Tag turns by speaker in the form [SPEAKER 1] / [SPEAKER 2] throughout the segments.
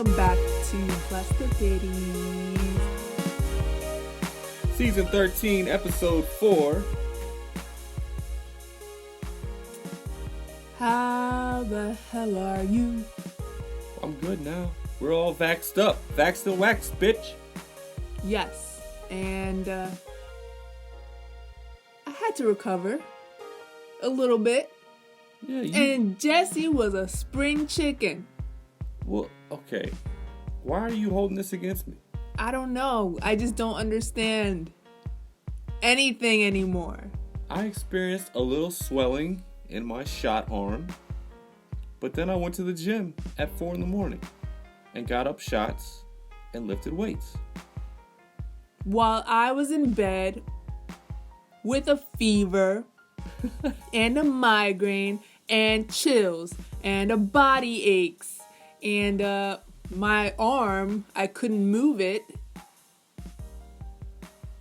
[SPEAKER 1] welcome back to Bless the Bitties.
[SPEAKER 2] Season 13, Episode 4.
[SPEAKER 1] How the hell are you?
[SPEAKER 2] I'm good now. We're all vaxxed up. Vaxxed and waxed, bitch.
[SPEAKER 1] Yes, and I had to recover a little bit.
[SPEAKER 2] Yeah,
[SPEAKER 1] And Jesse was a spring chicken.
[SPEAKER 2] Well, okay. Why are you holding this against me?
[SPEAKER 1] I don't know. I just don't understand anything anymore.
[SPEAKER 2] I experienced a little swelling in my shot arm, but then I went to the gym at 4 in the morning and got up shots and lifted weights.
[SPEAKER 1] While I was in bed with a fever and a migraine and chills and a body aches and my arm, I couldn't move it.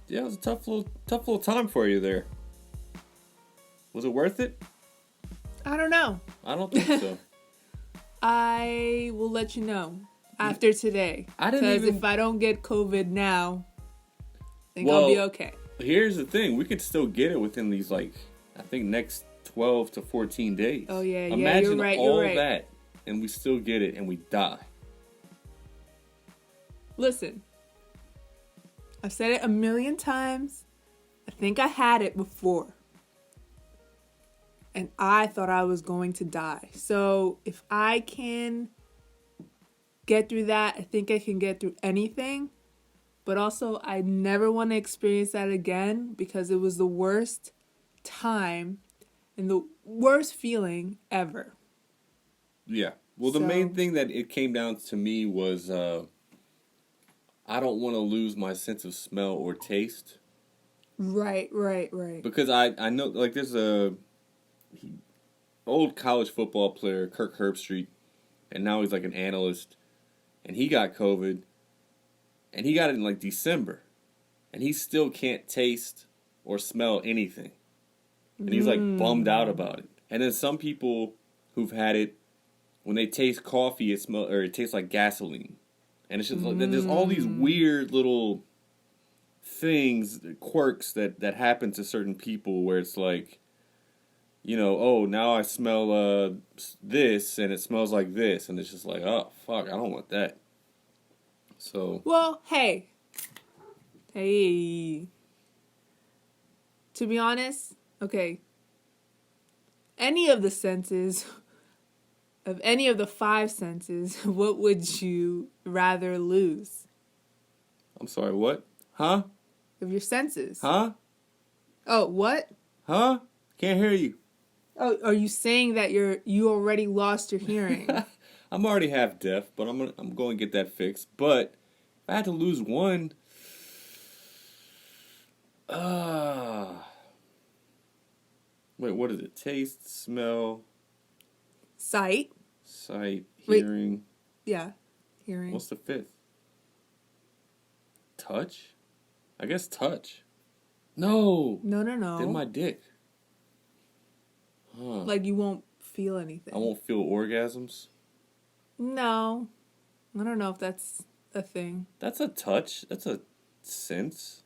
[SPEAKER 2] Yeah, it was a tough little time for you there. Was it worth it?
[SPEAKER 1] I don't know.
[SPEAKER 2] I don't think so.
[SPEAKER 1] I will let you know after today. Because if I don't get COVID now, I think I'll be okay.
[SPEAKER 2] Here's the thing. We could still get it within these, I think next 12 to 14 days.
[SPEAKER 1] Oh, yeah,
[SPEAKER 2] Imagine
[SPEAKER 1] you're right,
[SPEAKER 2] all that, and we still get it, and we die.
[SPEAKER 1] Listen, I've said it a million times. I think I had it before. And I thought I was going to die. So if I can get through that, I think I can get through anything. But also, I never want to experience that again because it was the worst time and the worst feeling ever.
[SPEAKER 2] Yeah. Well, the main thing that it came down to me was I don't want to lose my sense of smell or taste.
[SPEAKER 1] Right.
[SPEAKER 2] Because I know, there's a old college football player, Kirk Herbstreit, and now he's an analyst, and he got COVID, and he got it in December, and he still can't taste or smell anything, and he's bummed out about it. And then some people who've had it, when they taste coffee, it tastes like gasoline, and it's just there's all these weird little things, quirks that happen to certain people where it's now I smell this, and it smells like this, and it's just oh, fuck, I don't want that. So.
[SPEAKER 1] Well, hey. To be honest, okay. Any of the senses, of any of the 5 senses, what would you rather lose?
[SPEAKER 2] I'm sorry, what? Huh?
[SPEAKER 1] Of your senses.
[SPEAKER 2] Huh?
[SPEAKER 1] Oh, what?
[SPEAKER 2] Huh? Can't hear you.
[SPEAKER 1] Oh, are you saying that you already lost your hearing?
[SPEAKER 2] I'm already half deaf, but I'm going to get that fixed. But if I had to lose one, wait, what is it? Taste, smell,
[SPEAKER 1] Sight,
[SPEAKER 2] hearing.
[SPEAKER 1] Wait. Yeah, hearing.
[SPEAKER 2] What's the 5th? Touch? I guess touch. No. Then my dick. Huh.
[SPEAKER 1] You won't feel anything.
[SPEAKER 2] I won't feel orgasms?
[SPEAKER 1] No. I don't know if that's a thing.
[SPEAKER 2] That's a touch. That's a sense.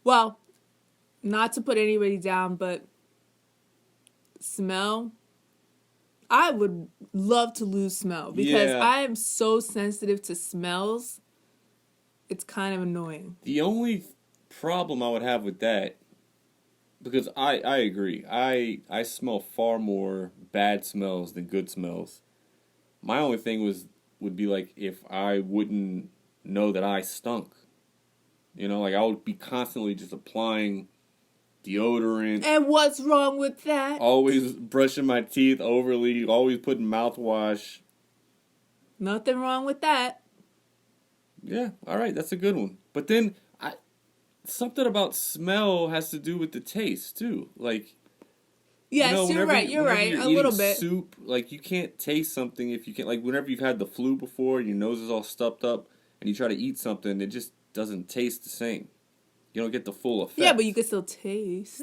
[SPEAKER 1] Well, not to put anybody down, but smell. I would love to lose smell because I am so sensitive to smells. It's kind of annoying.
[SPEAKER 2] The only problem I would have with that, because I agree, I smell far more bad smells than good smells. My only thing would be if I wouldn't know that I stunk. I would be constantly just applying deodorant.
[SPEAKER 1] And what's wrong with that?
[SPEAKER 2] Always brushing my teeth overly, always putting mouthwash.
[SPEAKER 1] Nothing wrong with that.
[SPEAKER 2] Yeah, all right, that's a good one. But then something about smell has to do with the taste too.
[SPEAKER 1] Yes, you're right. You're right. A little bit.
[SPEAKER 2] Soup, you can't taste something if you can't. Whenever you've had the flu before, your nose is all stuffed up, and you try to eat something, it just doesn't taste the same. You don't get the full effect.
[SPEAKER 1] Yeah, but you can still taste.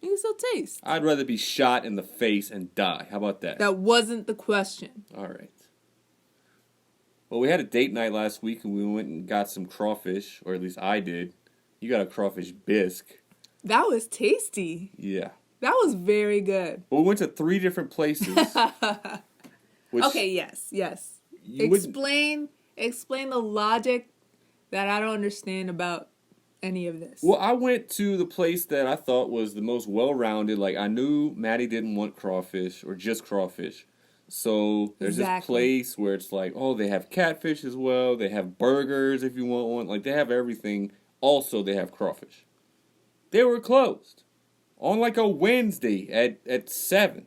[SPEAKER 1] You can still taste.
[SPEAKER 2] I'd rather be shot in the face and die. How about that?
[SPEAKER 1] That wasn't the question.
[SPEAKER 2] All right. Well, we had a date night last week, and we went and got some crawfish, or at least I did. You got a crawfish bisque.
[SPEAKER 1] That was tasty.
[SPEAKER 2] Yeah.
[SPEAKER 1] That was very good.
[SPEAKER 2] Well, we went to 3 different places.
[SPEAKER 1] Okay, yes. Explain the logic that I don't understand about any of this.
[SPEAKER 2] Well, I went to the place that I thought was the most well-rounded. Like, I knew Maddie didn't want crawfish or just crawfish. So there's this place where it's like, oh, they have catfish as well. They have burgers if you want one. Like, they have everything. Also, they have crawfish. They were closed on like a Wednesday at 7,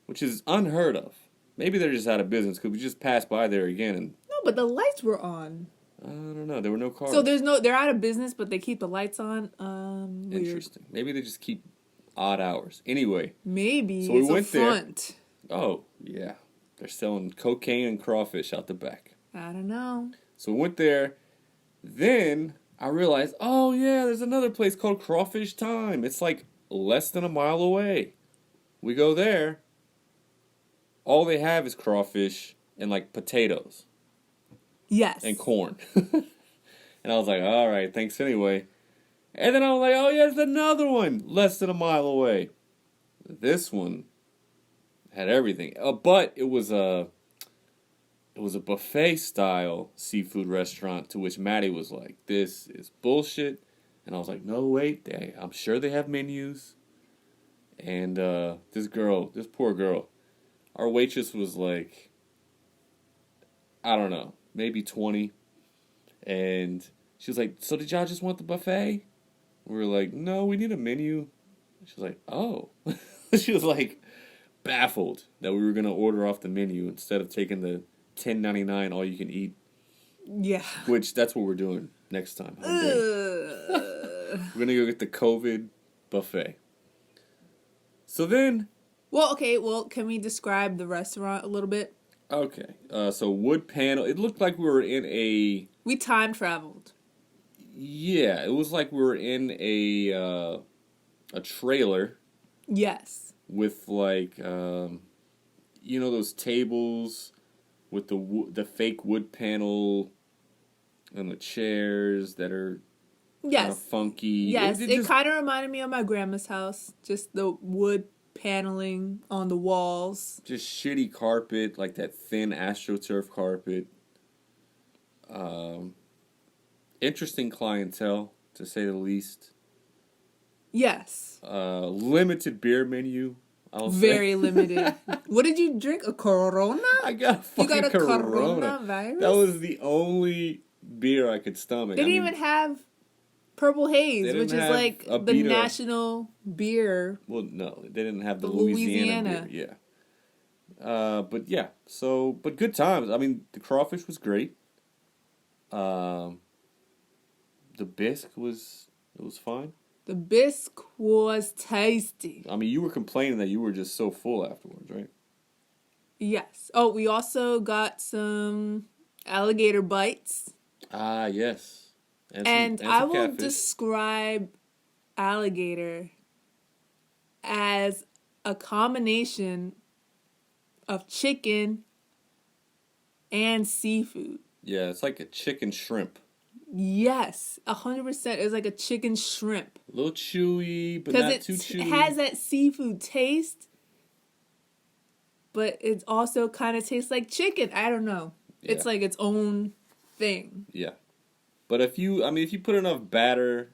[SPEAKER 2] which is unheard of. Maybe they're just out of business because we just passed by there again. And
[SPEAKER 1] no, but the lights were on.
[SPEAKER 2] I don't know. There were no cars.
[SPEAKER 1] So they're out of business, but they keep the lights on. Weird.
[SPEAKER 2] Interesting. Maybe they just keep odd hours. Anyway.
[SPEAKER 1] Maybe
[SPEAKER 2] so we
[SPEAKER 1] it's
[SPEAKER 2] went
[SPEAKER 1] a front.
[SPEAKER 2] There. Oh, yeah. They're selling cocaine and crawfish out the back.
[SPEAKER 1] I don't know.
[SPEAKER 2] So we went there. Then I realized, oh, yeah, there's another place called Crawfish Time. It's like less than a mile away. We go there. All they have is crawfish and like potatoes.
[SPEAKER 1] Yes.
[SPEAKER 2] And corn. And I was like, all right, thanks anyway. And then I was like, oh, yeah, there's another one less than a mile away. This one had everything. But it was a buffet style seafood restaurant, to which Maddie was like, this is bullshit. And I was like, no, wait, I'm sure they have menus. And this poor girl, our waitress was like, I don't know, maybe 20. And she was like, so did y'all just want the buffet? We were like, no, we need a menu. She was like, oh. She was like baffled that we were going to order off the menu instead of taking the $10.99 all you can eat.
[SPEAKER 1] Yeah.
[SPEAKER 2] Which, that's what we're doing next time. We're going to go get the COVID buffet. So then...
[SPEAKER 1] Well, can we describe the restaurant a little bit?
[SPEAKER 2] Okay. So wood panel. It looked like we were in a...
[SPEAKER 1] We time traveled.
[SPEAKER 2] Yeah. It was like we were in a trailer.
[SPEAKER 1] Yes.
[SPEAKER 2] With like, those tables with the fake wood panel and the chairs that are kind of funky.
[SPEAKER 1] Yes, it kind of reminded me of my grandma's house. Just the wood paneling on the walls.
[SPEAKER 2] Just shitty carpet, like that thin AstroTurf carpet. Interesting clientele, to say the least.
[SPEAKER 1] Yes.
[SPEAKER 2] Limited beer menu.
[SPEAKER 1] Very limited. What did you drink? A Corona?
[SPEAKER 2] I got a fucking Corona.
[SPEAKER 1] Virus?
[SPEAKER 2] That was the only beer I could stomach.
[SPEAKER 1] They didn't even have Purple Haze, which is like the national beer.
[SPEAKER 2] Well, no, they didn't have the Louisiana beer. Yeah. But good times. I mean, the crawfish was great. The bisque was fine.
[SPEAKER 1] The bisque was tasty.
[SPEAKER 2] I mean, you were complaining that you were just so full afterwards, right?
[SPEAKER 1] Yes. Oh, we also got some alligator bites.
[SPEAKER 2] Ah, yes.
[SPEAKER 1] And I will describe alligator as a combination of chicken and seafood.
[SPEAKER 2] Yeah, it's like a chicken shrimp.
[SPEAKER 1] Yes, 100%. It's like a chicken shrimp.
[SPEAKER 2] A little chewy, but not too chewy.
[SPEAKER 1] It has that seafood taste, but it also kind of tastes like chicken. I don't know. Yeah. It's like its own thing.
[SPEAKER 2] Yeah. But if you put enough batter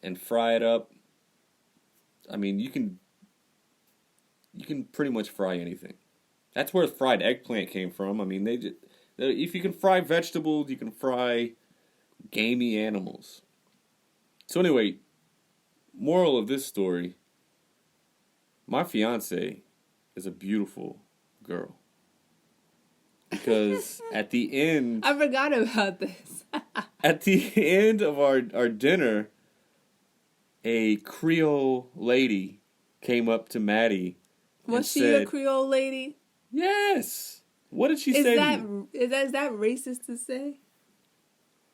[SPEAKER 2] and fry it up, I mean, you can pretty much fry anything. That's where fried eggplant came from. I mean, if you can fry vegetables, you can fry gamey animals. So anyway, moral of this story, my fiance is a beautiful girl. Because at the end...
[SPEAKER 1] I forgot about this.
[SPEAKER 2] At the end of our dinner, a Creole lady came up to Maddie.
[SPEAKER 1] Was she a Creole lady?
[SPEAKER 2] Yes. What did she say to you?
[SPEAKER 1] Is that racist to say?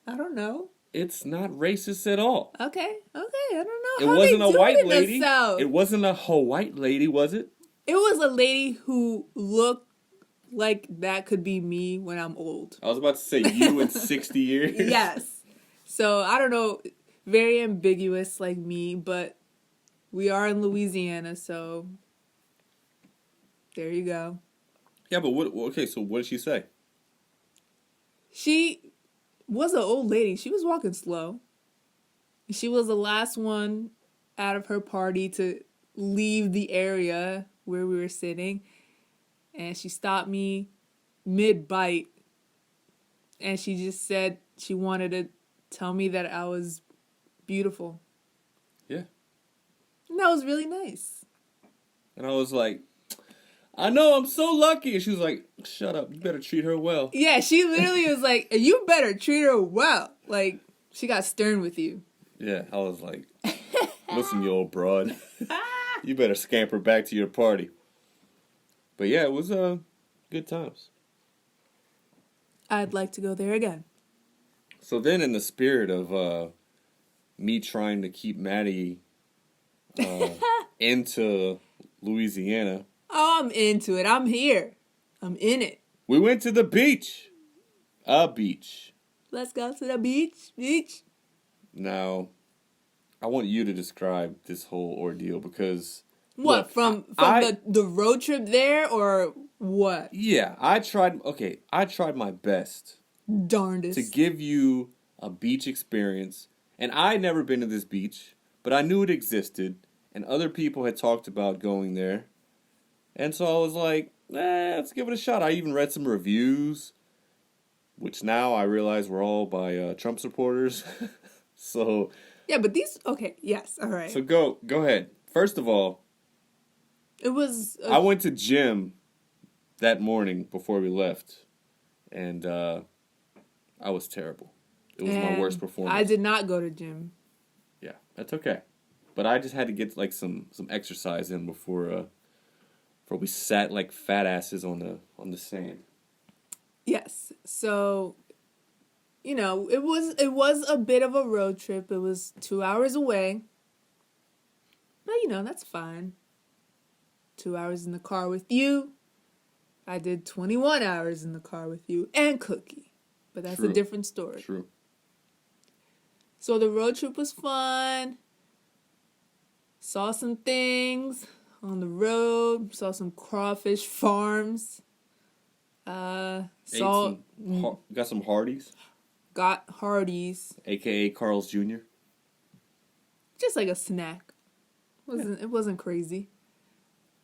[SPEAKER 1] I don't know.
[SPEAKER 2] It's not racist at all.
[SPEAKER 1] Okay. I don't know
[SPEAKER 2] It
[SPEAKER 1] how
[SPEAKER 2] wasn't
[SPEAKER 1] they
[SPEAKER 2] a
[SPEAKER 1] do
[SPEAKER 2] white
[SPEAKER 1] it in
[SPEAKER 2] lady.
[SPEAKER 1] the South.
[SPEAKER 2] It wasn't a white lady, was it?
[SPEAKER 1] It was a lady who looked like that could be me when I'm old.
[SPEAKER 2] I was about to say you in 60 years.
[SPEAKER 1] Yes. So, I don't know. Very ambiguous like me, but we are in Louisiana, so there you go.
[SPEAKER 2] Yeah, but okay, so what did she say?
[SPEAKER 1] She was an old lady. She was walking slow. She was the last one out of her party to leave the area where we were sitting. And she stopped me mid-bite. And she just said she wanted to tell me that I was beautiful.
[SPEAKER 2] Yeah.
[SPEAKER 1] And that was really nice.
[SPEAKER 2] And I was like, I know, I'm so lucky. And she was like, shut up, you better treat her well.
[SPEAKER 1] Yeah, she literally was like, you better treat her well. Like, she got stern with you.
[SPEAKER 2] Yeah, I was like, listen, you old broad. You better scamper back to your party. But yeah, it was good times.
[SPEAKER 1] I'd like to go there again.
[SPEAKER 2] So then in the spirit of me trying to keep Maddie into Louisiana.
[SPEAKER 1] Oh, I'm into it. I'm here. I'm in it.
[SPEAKER 2] We went to the beach. A beach.
[SPEAKER 1] Let's go to the beach.
[SPEAKER 2] Now, I want you to describe this whole ordeal because...
[SPEAKER 1] What,
[SPEAKER 2] look,
[SPEAKER 1] from the road trip there or what?
[SPEAKER 2] Yeah, I tried my best
[SPEAKER 1] Darndest.
[SPEAKER 2] to give you a beach experience. And I'd never been to this beach, but I knew it existed. And other people had talked about going there. And so I was like, let's give it a shot. I even read some reviews, which now I realize were all by Trump supporters. So...
[SPEAKER 1] yeah, but these... okay, yes, all right.
[SPEAKER 2] So go ahead. First of all...
[SPEAKER 1] it was...
[SPEAKER 2] I went to gym that morning before we left, and I was terrible. It was my worst performance.
[SPEAKER 1] I did not go to gym.
[SPEAKER 2] Yeah, that's okay. But I just had to get like some exercise in before we sat like fat asses on the sand.
[SPEAKER 1] Yes. So, you know, it was a bit of a road trip. It was 2 hours away. But, you know, that's fine. 2 hours in the car with you. I did 21 hours in the car with you and Cookie. But that's a different story.
[SPEAKER 2] True.
[SPEAKER 1] So the road trip was fun. Saw some things on the road. Saw some crawfish farms.
[SPEAKER 2] Got some Hardee's.
[SPEAKER 1] Got Hardee's.
[SPEAKER 2] AKA Carl's Jr.
[SPEAKER 1] Just like a snack. It wasn't crazy.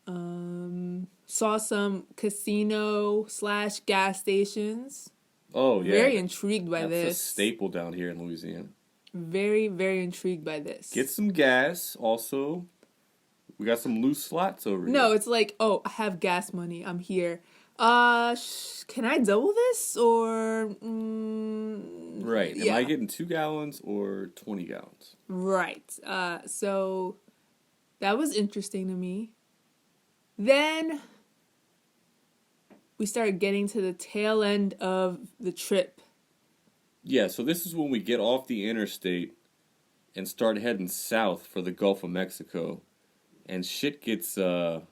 [SPEAKER 1] Saw some casino/gas stations.
[SPEAKER 2] Oh, yeah.
[SPEAKER 1] Very intrigued by this.
[SPEAKER 2] That's a staple down here in Louisiana.
[SPEAKER 1] Very, very intrigued by this.
[SPEAKER 2] Get some gas. Also, we got some loose slots over here.
[SPEAKER 1] No, it's like, oh, I have gas money. I'm here. Can I double this or?
[SPEAKER 2] Right. Am I getting 2 gallons or 20 gallons?
[SPEAKER 1] Right. So that was interesting to me. Then we started getting to the tail end of the trip.
[SPEAKER 2] Yeah, so this is when we get off the interstate and start heading south for the Gulf of Mexico. And shit gets a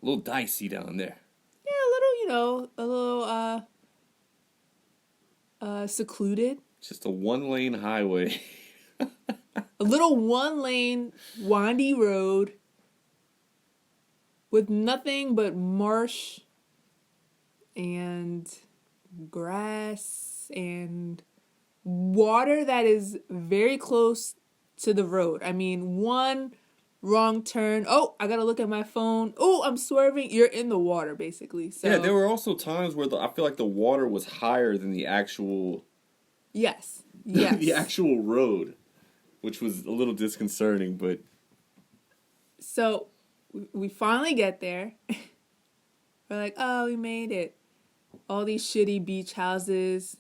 [SPEAKER 2] little dicey down there.
[SPEAKER 1] Yeah, a little secluded.
[SPEAKER 2] Just a 1-lane highway.
[SPEAKER 1] A little 1-lane windy road with nothing but marsh and grass and water that is very close to the road. I mean, one wrong turn. Oh, I gotta look at my phone. Oh, I'm swerving. You're in the water, basically. So
[SPEAKER 2] yeah, there were also times where I feel like the water was higher than the actual...
[SPEAKER 1] Yes.
[SPEAKER 2] the actual road, which was a little disconcerting, but...
[SPEAKER 1] So, we finally get there. We're like, oh, we made it. All these shitty beach houses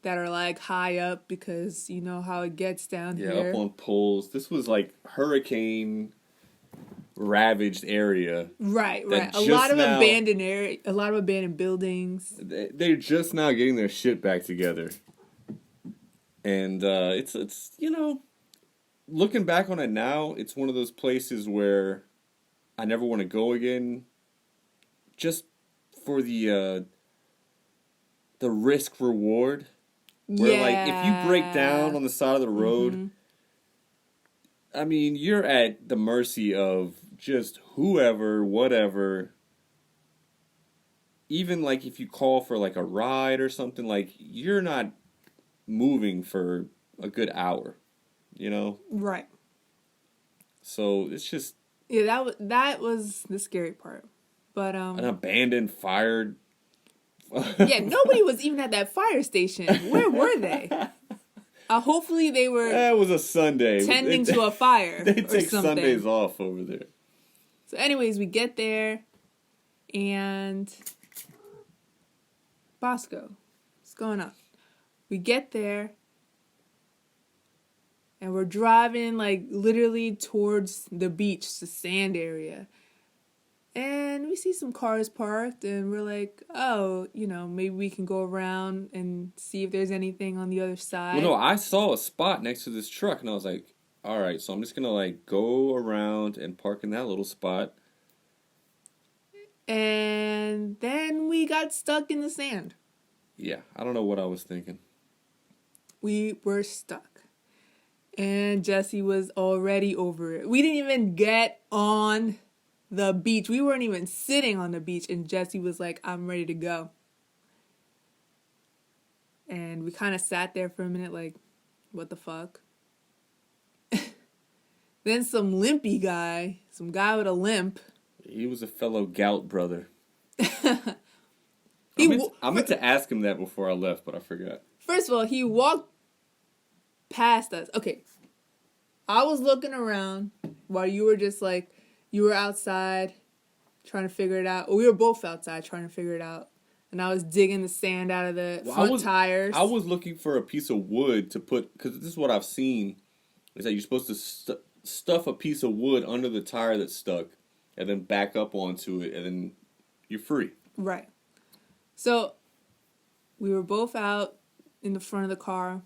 [SPEAKER 1] that are like high up because you know how it gets down here.
[SPEAKER 2] Yeah, up on poles. This was like hurricane ravaged area.
[SPEAKER 1] Right. A lot of abandoned buildings.
[SPEAKER 2] They're just now getting their shit back together. And it's looking back on it now, it's one of those places where I never want to go again, just for the risk reward. Where like if you break down
[SPEAKER 1] Yeah.
[SPEAKER 2] on the side of the road,
[SPEAKER 1] Mm-hmm.
[SPEAKER 2] I mean you're at the mercy of just whoever, whatever. Even like if you call for like a ride or something, like you're not moving for a good hour, you know?
[SPEAKER 1] Right.
[SPEAKER 2] So it's just
[SPEAKER 1] Yeah, that was the scary part. But
[SPEAKER 2] an abandoned fire.
[SPEAKER 1] yeah, nobody was even at that fire station. Where were they? Hopefully they were
[SPEAKER 2] It was a Sunday.
[SPEAKER 1] tending to a fire
[SPEAKER 2] They
[SPEAKER 1] or
[SPEAKER 2] take
[SPEAKER 1] something.
[SPEAKER 2] Sundays off over there.
[SPEAKER 1] So anyways, we get there and Bosco, what's going on? We get there and we're driving like literally towards the beach, the sand area. And we see some cars parked and we're like, oh, maybe we can go around and see if there's anything on the other side.
[SPEAKER 2] Well, no, I saw a spot next to this truck and I was like, all right, so I'm just going to like go around and park in that little spot.
[SPEAKER 1] And then we got stuck in the sand.
[SPEAKER 2] Yeah, I don't know what I was thinking.
[SPEAKER 1] We were stuck. And Jesse was already over it. We didn't even get on the beach. We weren't even sitting on the beach. And Jesse was like, I'm ready to go. And we kind of sat there for a minute like, what the fuck? Then some guy with a limp.
[SPEAKER 2] He was a fellow gout brother. I meant to ask him that before I left, but I forgot.
[SPEAKER 1] First of all, he walked past us. Okay. I was looking around while you were just like, you were outside trying to figure it out. Or we were both outside trying to figure it out. And I was digging the sand out of the front tires.
[SPEAKER 2] I was looking for a piece of wood to put, because this is what I've seen, is that you're supposed to stuff a piece of wood under the tire that's stuck and then back up onto it and then you're free.
[SPEAKER 1] Right. So we were both out in the front of the car.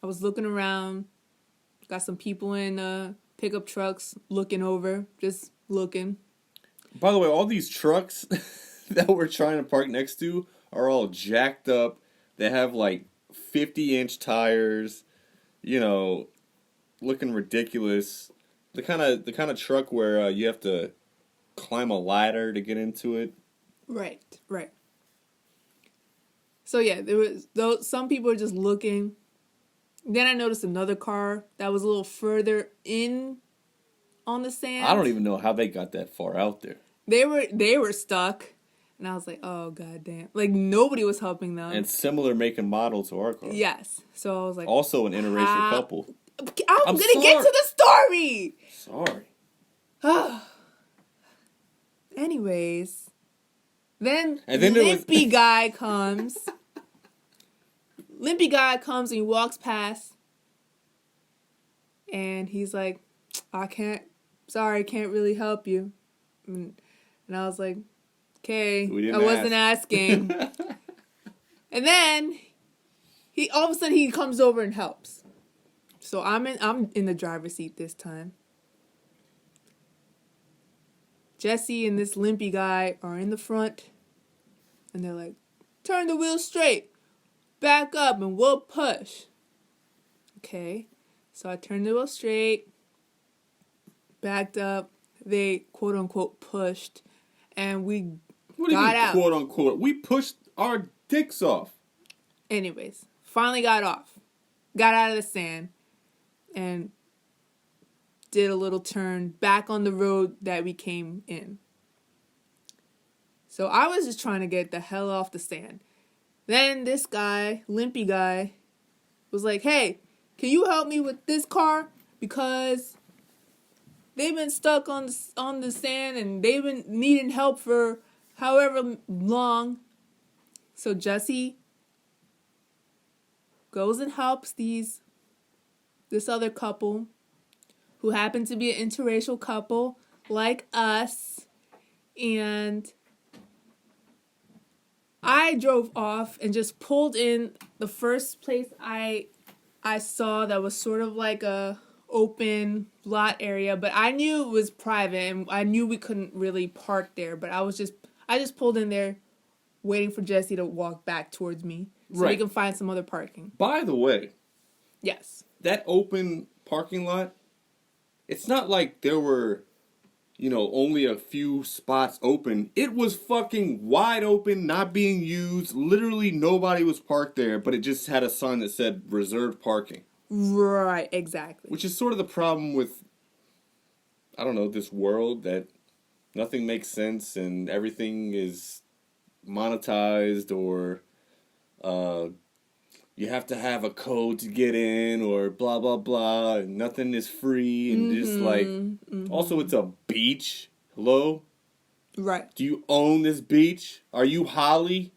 [SPEAKER 1] I was looking around. Got some people in pickup trucks looking over, just looking.
[SPEAKER 2] By the way, all these trucks that we're trying to park next to are all jacked up. They have like 50-inch tires, looking ridiculous. The kind of truck where you have to climb a ladder to get into it.
[SPEAKER 1] Right. So yeah, some people were just looking. Then I noticed another car that was a little further in on the sand.
[SPEAKER 2] I don't even know how they got that far out there.
[SPEAKER 1] They were stuck. And I was like, oh, goddamn. Like, nobody was helping them.
[SPEAKER 2] And similar make and model to our car.
[SPEAKER 1] Yes. So I was like...
[SPEAKER 2] Also an interracial couple.
[SPEAKER 1] I'm going to get to the story!
[SPEAKER 2] Sorry.
[SPEAKER 1] Anyways. Then
[SPEAKER 2] Limpy
[SPEAKER 1] guy comes. Limpy guy comes and he walks past. And he's like, I can't really help you. And I was like... Okay, I wasn't asking. And then all of a sudden he comes over and helps. So I'm in the driver's seat this time. Jesse and this limpy guy are in the front, and they're like, "Turn the wheel straight, back up, and we'll push." Okay, so I turned the wheel straight, backed up. They quote unquote pushed, and we.
[SPEAKER 2] What do you mean, quote unquote? We pushed our dicks off.
[SPEAKER 1] Anyways, finally got off. Got out of the sand. And did a little turn back on the road that we came in. So I was just trying to get the hell off the sand. Then this guy, limpy guy, was like, hey, can you help me with this car? Because they've been stuck on the sand and they've been needing help for... however long. So Jesse goes and helps this other couple who happened to be an interracial couple like us. And I drove off and just pulled in the first place I I saw that was sort of like a open lot area, but I knew it was private and I knew we couldn't really park there, but I just pulled in there waiting for Jesse to walk back towards me so we can find some other parking.
[SPEAKER 2] By the way,
[SPEAKER 1] yes.
[SPEAKER 2] That open parking lot, it's not like there were, only a few spots open. It was fucking wide open, not being used. Literally nobody was parked there, but it just had a sign that said reserved parking.
[SPEAKER 1] Right, exactly.
[SPEAKER 2] Which is sort of the problem with, I don't know, this world that nothing makes sense and everything is monetized or you have to have a code to get in or blah, blah, blah. And nothing is free and just like... Also, it's a beach. Hello?
[SPEAKER 1] Right.
[SPEAKER 2] Do you own this beach? Are you Holly?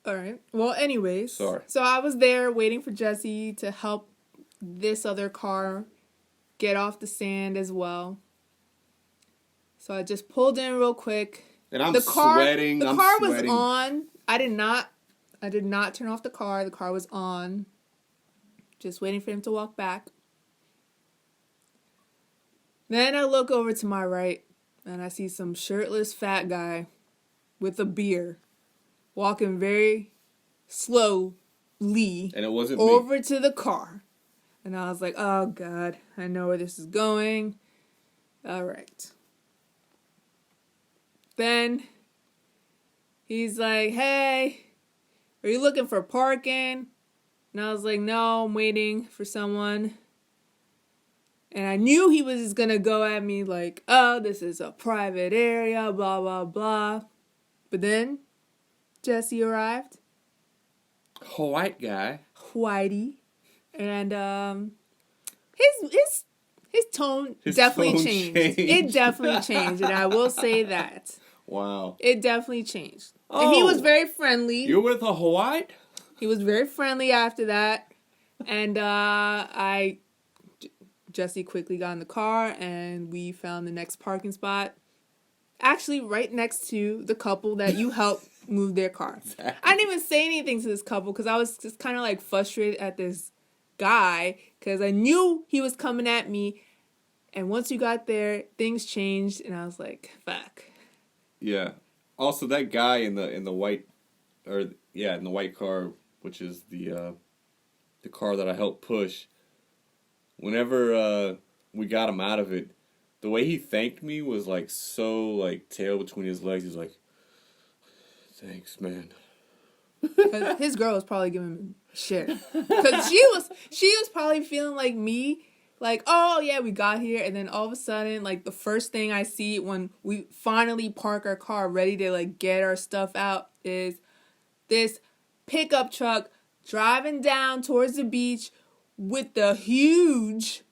[SPEAKER 1] All right. Well, anyways.
[SPEAKER 2] Sorry.
[SPEAKER 1] So I was there waiting for Jesse to help this other car get off the sand as well. So I just pulled in real quick.
[SPEAKER 2] And I'm sweating.
[SPEAKER 1] The car was on. I did not turn off the car. The car was on. Just waiting for him to walk back. Then I look over to my right and I see some shirtless fat guy with a beer walking very slowly
[SPEAKER 2] and it wasn't
[SPEAKER 1] over
[SPEAKER 2] me.
[SPEAKER 1] to the car. And I was like, oh God, I know where this is going. All right. Then he's like, hey, are you looking for parking? And I was like, no, I'm waiting for someone. And I knew he was just going to go at me like, oh, this is a private area, blah, blah, blah. But then Jesse arrived.
[SPEAKER 2] White guy.
[SPEAKER 1] Whitey. And his tone definitely changed. It definitely changed, and I will say that.
[SPEAKER 2] Wow.
[SPEAKER 1] It definitely changed. Oh, and he was very friendly.
[SPEAKER 2] You're with a white?
[SPEAKER 1] He was very friendly after that. And Jesse quickly got in the car, and we found the next parking spot. Actually, right next to the couple that you helped move their car.
[SPEAKER 2] Exactly.
[SPEAKER 1] I didn't even say anything to this couple because I was just kind of like frustrated at this guy because I knew he was coming at me. And once you got there, things changed, and I was like, fuck.
[SPEAKER 2] Yeah. Also, that guy in the white, in the white car, which is the car that I helped push. Whenever we got him out of it, the way he thanked me was like so like tail between his legs. He's like, "Thanks, man."
[SPEAKER 1] His girl was probably giving him shit because she was probably feeling like me. Like, oh, yeah, we got here. And then all of a sudden, like, the first thing I see when we finally park our car ready to, like, get our stuff out is this pickup truck driving down towards the beach with the huge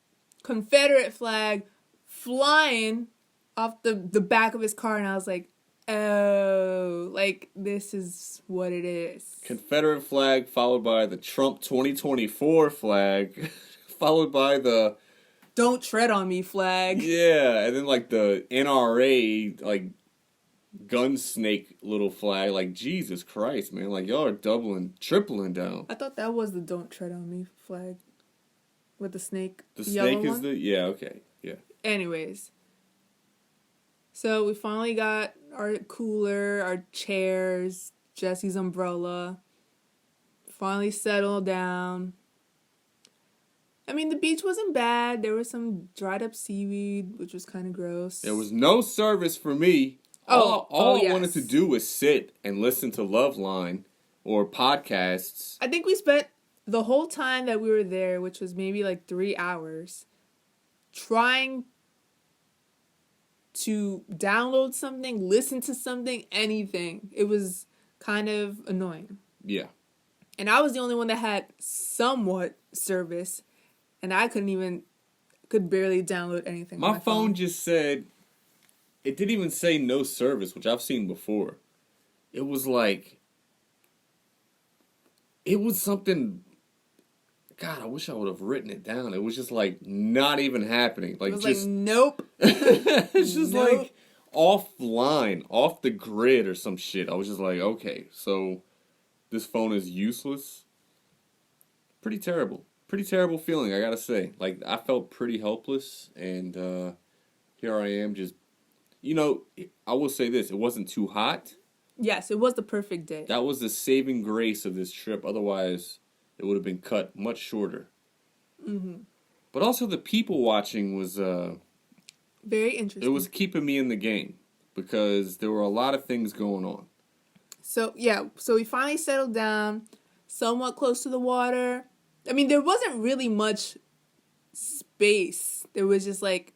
[SPEAKER 1] Confederate flag flying off the back of his car. And I was like, oh, like, this is what it is.
[SPEAKER 2] Confederate flag followed by the Trump 2024 flag. Followed by the
[SPEAKER 1] "Don't tread on me" flag.
[SPEAKER 2] Yeah, and then like the NRA like gun snake little flag. Like, Jesus Christ, man! Like, y'all are doubling, tripling down.
[SPEAKER 1] I thought that was the "Don't tread on me" flag with the snake.
[SPEAKER 2] The snake is
[SPEAKER 1] one?
[SPEAKER 2] okay, yeah.
[SPEAKER 1] Anyways, so we finally got our cooler, our chairs, Jesse's umbrella. Finally settled down. I mean, the beach wasn't bad. There was some dried up seaweed, which was kind of gross.
[SPEAKER 2] There was no service for me. All I wanted to do was sit and listen to Loveline or podcasts.
[SPEAKER 1] I think we spent the whole time that we were there, which was maybe like 3 hours, trying to download something, listen to something, anything. It was kind of annoying.
[SPEAKER 2] Yeah.
[SPEAKER 1] And I was the only one that had somewhat service. And I could barely download anything.
[SPEAKER 2] My phone just said, it didn't even say no service, which I've seen before. It was something, God, I wish I would have written it down. It was just like not even happening. Like,
[SPEAKER 1] it was just like, nope.
[SPEAKER 2] It's just like offline, off the grid or some shit. I was just like, okay, so this phone is useless. pretty terrible. Pretty terrible feeling, I gotta say. Like, I felt pretty helpless, and here I am just... I will say this. It wasn't too hot.
[SPEAKER 1] Yes, it was the perfect day.
[SPEAKER 2] That was the saving grace of this trip. Otherwise, it would have been cut much shorter.
[SPEAKER 1] Mm-hmm.
[SPEAKER 2] But also the people watching was...
[SPEAKER 1] very interesting.
[SPEAKER 2] It was keeping me in the game because there were a lot of things going on.
[SPEAKER 1] So we finally settled down somewhat close to the water. I mean, there wasn't really much space. There was just like...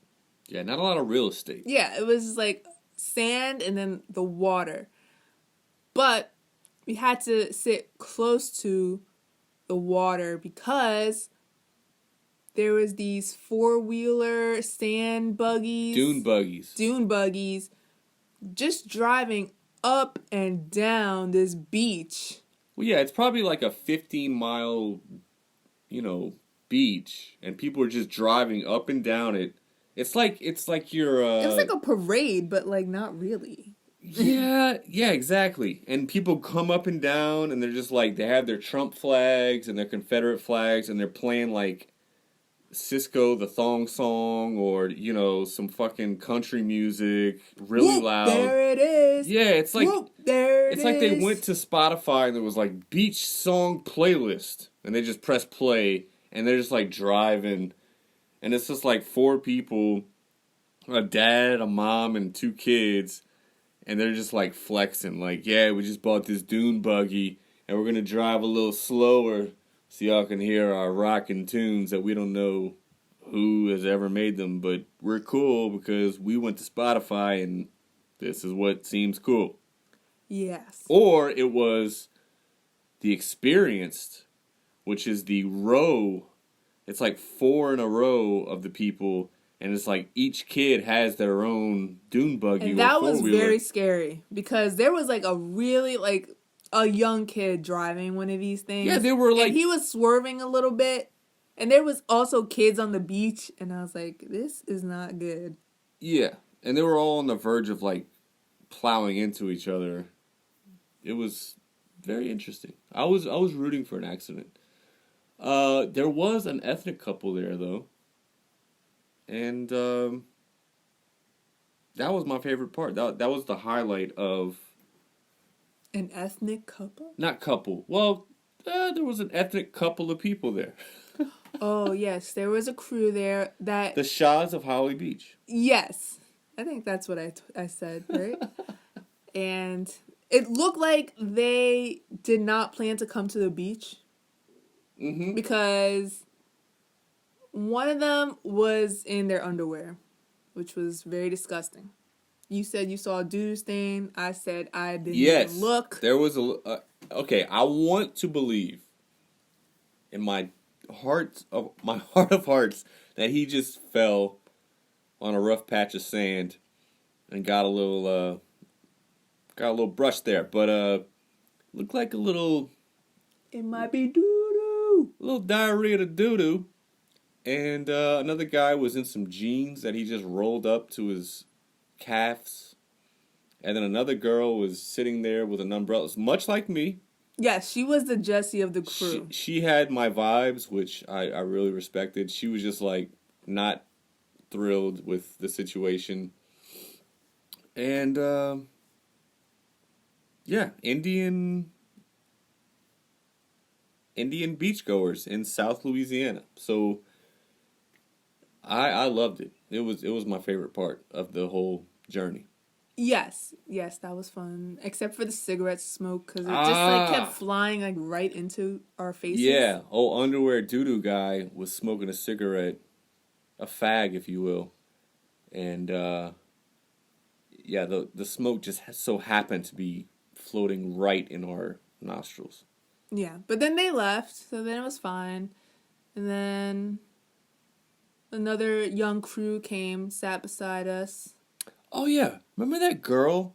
[SPEAKER 2] Yeah, not a lot of real estate.
[SPEAKER 1] Yeah, it was just like sand and then the water. But we had to sit close to the water because there was these 4-wheeler sand buggies. Dune buggies. Just driving up and down this beach.
[SPEAKER 2] Well, yeah, it's probably like a 15-mile, beach, and people are just driving up and down it. It's like you're...
[SPEAKER 1] It was like a parade, but like not really.
[SPEAKER 2] Yeah, exactly. And people come up and down, and they're just like, they have their Trump flags and their Confederate flags, and they're playing like Cisco the Thong Song or, some fucking country music really
[SPEAKER 1] Whoop,
[SPEAKER 2] loud.
[SPEAKER 1] there it is.
[SPEAKER 2] Yeah, it's like...
[SPEAKER 1] Whoop, there it
[SPEAKER 2] It's
[SPEAKER 1] is.
[SPEAKER 2] like they went to Spotify and there was like beach song playlist and they just press play and they're just like driving and it's just like 4 people, a dad, a mom, and 2 kids, and they're just like flexing like, yeah, we just bought this dune buggy and we're gonna drive a little slower so y'all can hear our rockin' tunes that we don't know who has ever made them, but we're cool because we went to Spotify and this is what seems cool.
[SPEAKER 1] Yes.
[SPEAKER 2] Or it was the Experienced, which is the row. It's like 4 in a row of the people, and it's like each kid has their own dune buggy.
[SPEAKER 1] And that was very scary because there was like a really like a young kid driving one of these things.
[SPEAKER 2] Yeah, they were like...
[SPEAKER 1] And he was swerving a little bit, and there was also kids on the beach, and I was like, this is not good.
[SPEAKER 2] Yeah, and they were all on the verge of like plowing into each other. It was very interesting. I was rooting for an accident. There was an ethnic couple there though, and that was my favorite part. That was the highlight of...
[SPEAKER 1] An ethnic couple?
[SPEAKER 2] Not couple. Well, there was an ethnic couple of people there.
[SPEAKER 1] Oh yes, there was a crew there that...
[SPEAKER 2] The Shahs of Holly Beach.
[SPEAKER 1] Yes, I think that's what I said, right? And it looked like they did not plan to come to the beach.
[SPEAKER 2] Mm-hmm.
[SPEAKER 1] Because one of them was in their underwear, which was very disgusting. You said you saw a doo-doo stain. I said I didn't even look.
[SPEAKER 2] There was a... okay, I want to believe in my heart of hearts that he just fell on a rough patch of sand and got a little brush there, but looked like a little...
[SPEAKER 1] It might be doo-doo.
[SPEAKER 2] A little diarrhea to doo-doo. And another guy was in some jeans that he just rolled up to his calves. And then another girl was sitting there with an umbrella, much like me.
[SPEAKER 1] Yes, she was the Jessie of the crew.
[SPEAKER 2] She had my vibes, which I really respected. She was just like not thrilled with the situation. And yeah, Indian beachgoers in South Louisiana. So I loved it. It was my favorite part of the whole journey.
[SPEAKER 1] Yes, that was fun. Except for the cigarette smoke, because it just like kept flying like right into our faces.
[SPEAKER 2] Yeah, old underwear doo-doo guy was smoking a cigarette, a fag, if you will, and yeah, the smoke just so happened to be floating right in our nostrils.
[SPEAKER 1] Yeah, but then they left, so then it was fine, and then another young crew came, sat beside us.
[SPEAKER 2] Oh, yeah. Remember that girl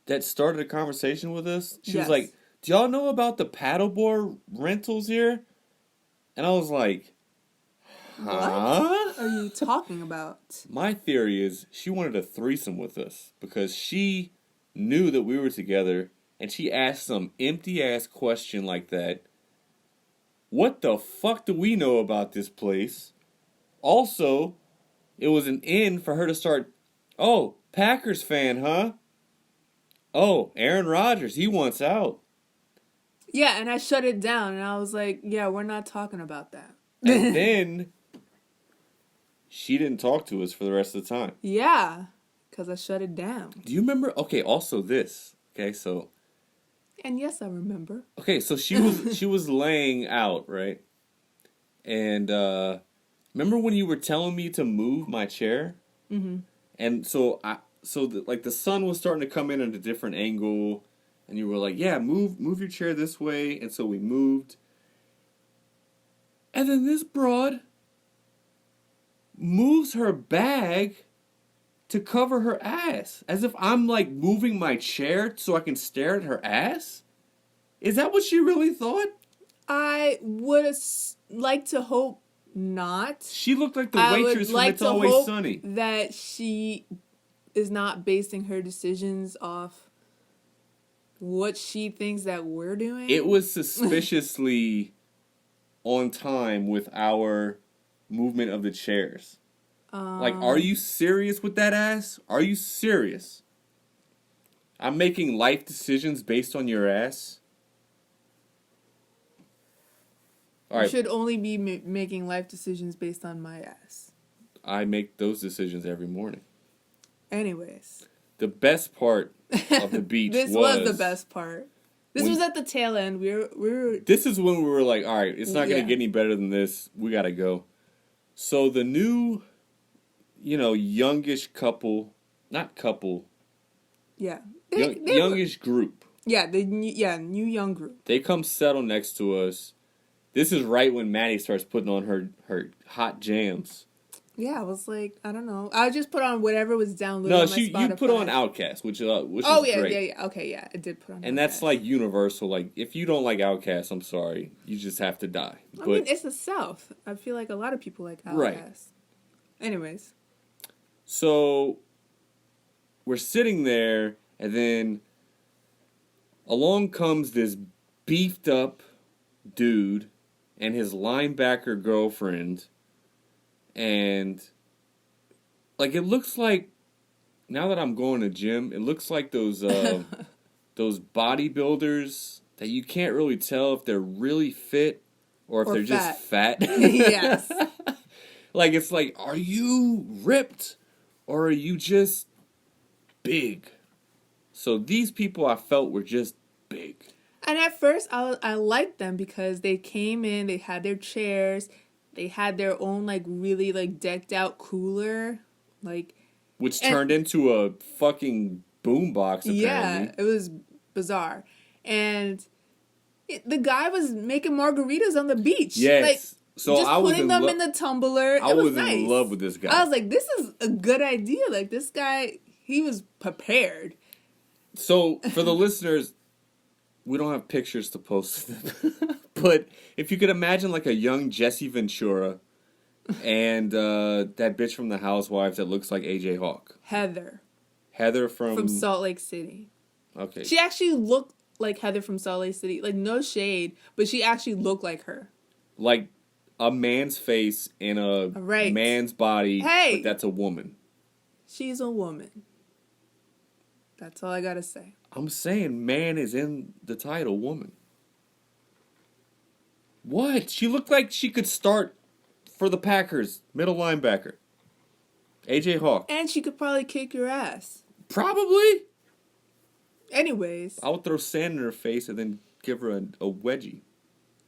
[SPEAKER 2] that started a conversation with us? She was like, do y'all know about the paddleboard rentals here? And I was like, huh?
[SPEAKER 1] What are you talking about?
[SPEAKER 2] My theory is she wanted a threesome with us because she knew that we were together and she asked some empty-ass question like that what the fuck do we know about this place? Also, it was an in for her to start, oh, Packers fan, huh? Oh, Aaron Rodgers, he wants out.
[SPEAKER 1] Yeah, and I shut it down, and I was like, yeah, we're not talking about that.
[SPEAKER 2] And then she didn't talk to us for the rest of the time.
[SPEAKER 1] Yeah, because I shut it down.
[SPEAKER 2] Do you remember? Okay, also this. Okay, so.
[SPEAKER 1] And yes, I remember.
[SPEAKER 2] Okay, so she was laying out, right? And remember when you were telling me to move my chair?
[SPEAKER 1] Mm-hmm.
[SPEAKER 2] And so the sun was starting to come in at a different angle, and you were like, "Yeah, move your chair this way." And so we moved. And then this broad moves her bag to cover her ass, as if I'm like moving my chair so I can stare at her ass. Is that what she really thought?
[SPEAKER 1] I would like to hope not.
[SPEAKER 2] She looked like the waitress from It's Always Sunny.
[SPEAKER 1] That she is not basing her decisions off what she thinks that we're doing.
[SPEAKER 2] It was suspiciously on time with our movement of the chairs. Like, are you serious with that ass? Are you serious? I'm making life decisions based on your ass?
[SPEAKER 1] All right. You should only be making life decisions based on my ass.
[SPEAKER 2] I make those decisions every morning.
[SPEAKER 1] Anyways.
[SPEAKER 2] The best part of the beach
[SPEAKER 1] this was the best part. This was at the tail end. We were. This
[SPEAKER 2] is when we were like, all right, it's not going to get any better than this. We got to go. So the new, youngish couple, not couple.
[SPEAKER 1] Yeah.
[SPEAKER 2] Youngish group.
[SPEAKER 1] Yeah, new young group.
[SPEAKER 2] They come settle next to us. This is right when Maddie starts putting on her hot jams.
[SPEAKER 1] Yeah, I was like, I don't know. I just put on whatever was downloaded on my Spotify.
[SPEAKER 2] You put on Outkast, which is great.
[SPEAKER 1] Yeah. Okay, yeah, I did put on
[SPEAKER 2] and
[SPEAKER 1] Outkast.
[SPEAKER 2] That's like universal. Like, if you don't like Outkast, I'm sorry. You just have to die.
[SPEAKER 1] I mean, it's the South. I feel like a lot of people like Outkast. Right. Anyways.
[SPEAKER 2] So, we're sitting there, and then along comes this beefed up dude and his linebacker girlfriend. And, like, it looks like, now that I'm going to gym, it looks like those those bodybuilders that you can't really tell if they're really fit or if they're just fat.
[SPEAKER 1] Yes.
[SPEAKER 2] Like, it's like, are you ripped or are you just big? So these people I felt were just big.
[SPEAKER 1] And at first, I liked them because they came in, they had their chairs. They had their own, like, really, like, decked out cooler, like...
[SPEAKER 2] Which turned into a fucking boombox, apparently.
[SPEAKER 1] Yeah, it was bizarre. And the guy was making margaritas on the beach.
[SPEAKER 2] Yes.
[SPEAKER 1] Like,
[SPEAKER 2] so
[SPEAKER 1] just putting them in the tumbler.
[SPEAKER 2] I was nice. In love with this guy.
[SPEAKER 1] I was like, this is a good idea. Like, this guy, he was prepared.
[SPEAKER 2] So, for the listeners... We don't have pictures to post. But if you could imagine like a young Jesse Ventura and that bitch from The Housewives that looks like AJ Hawk.
[SPEAKER 1] Heather
[SPEAKER 2] from
[SPEAKER 1] Salt Lake City.
[SPEAKER 2] Okay.
[SPEAKER 1] She actually looked like Heather from Salt Lake City. Like, no shade, but she actually looked like her.
[SPEAKER 2] Like a man's face in a man's body, but that's a woman.
[SPEAKER 1] She's a woman. That's all I gotta say.
[SPEAKER 2] I'm saying man is in the title, woman. What? She looked like she could start for the Packers, middle linebacker. AJ Hawk.
[SPEAKER 1] And she could probably kick your ass.
[SPEAKER 2] Probably.
[SPEAKER 1] Anyways.
[SPEAKER 2] I would throw sand in her face and then give her a wedgie.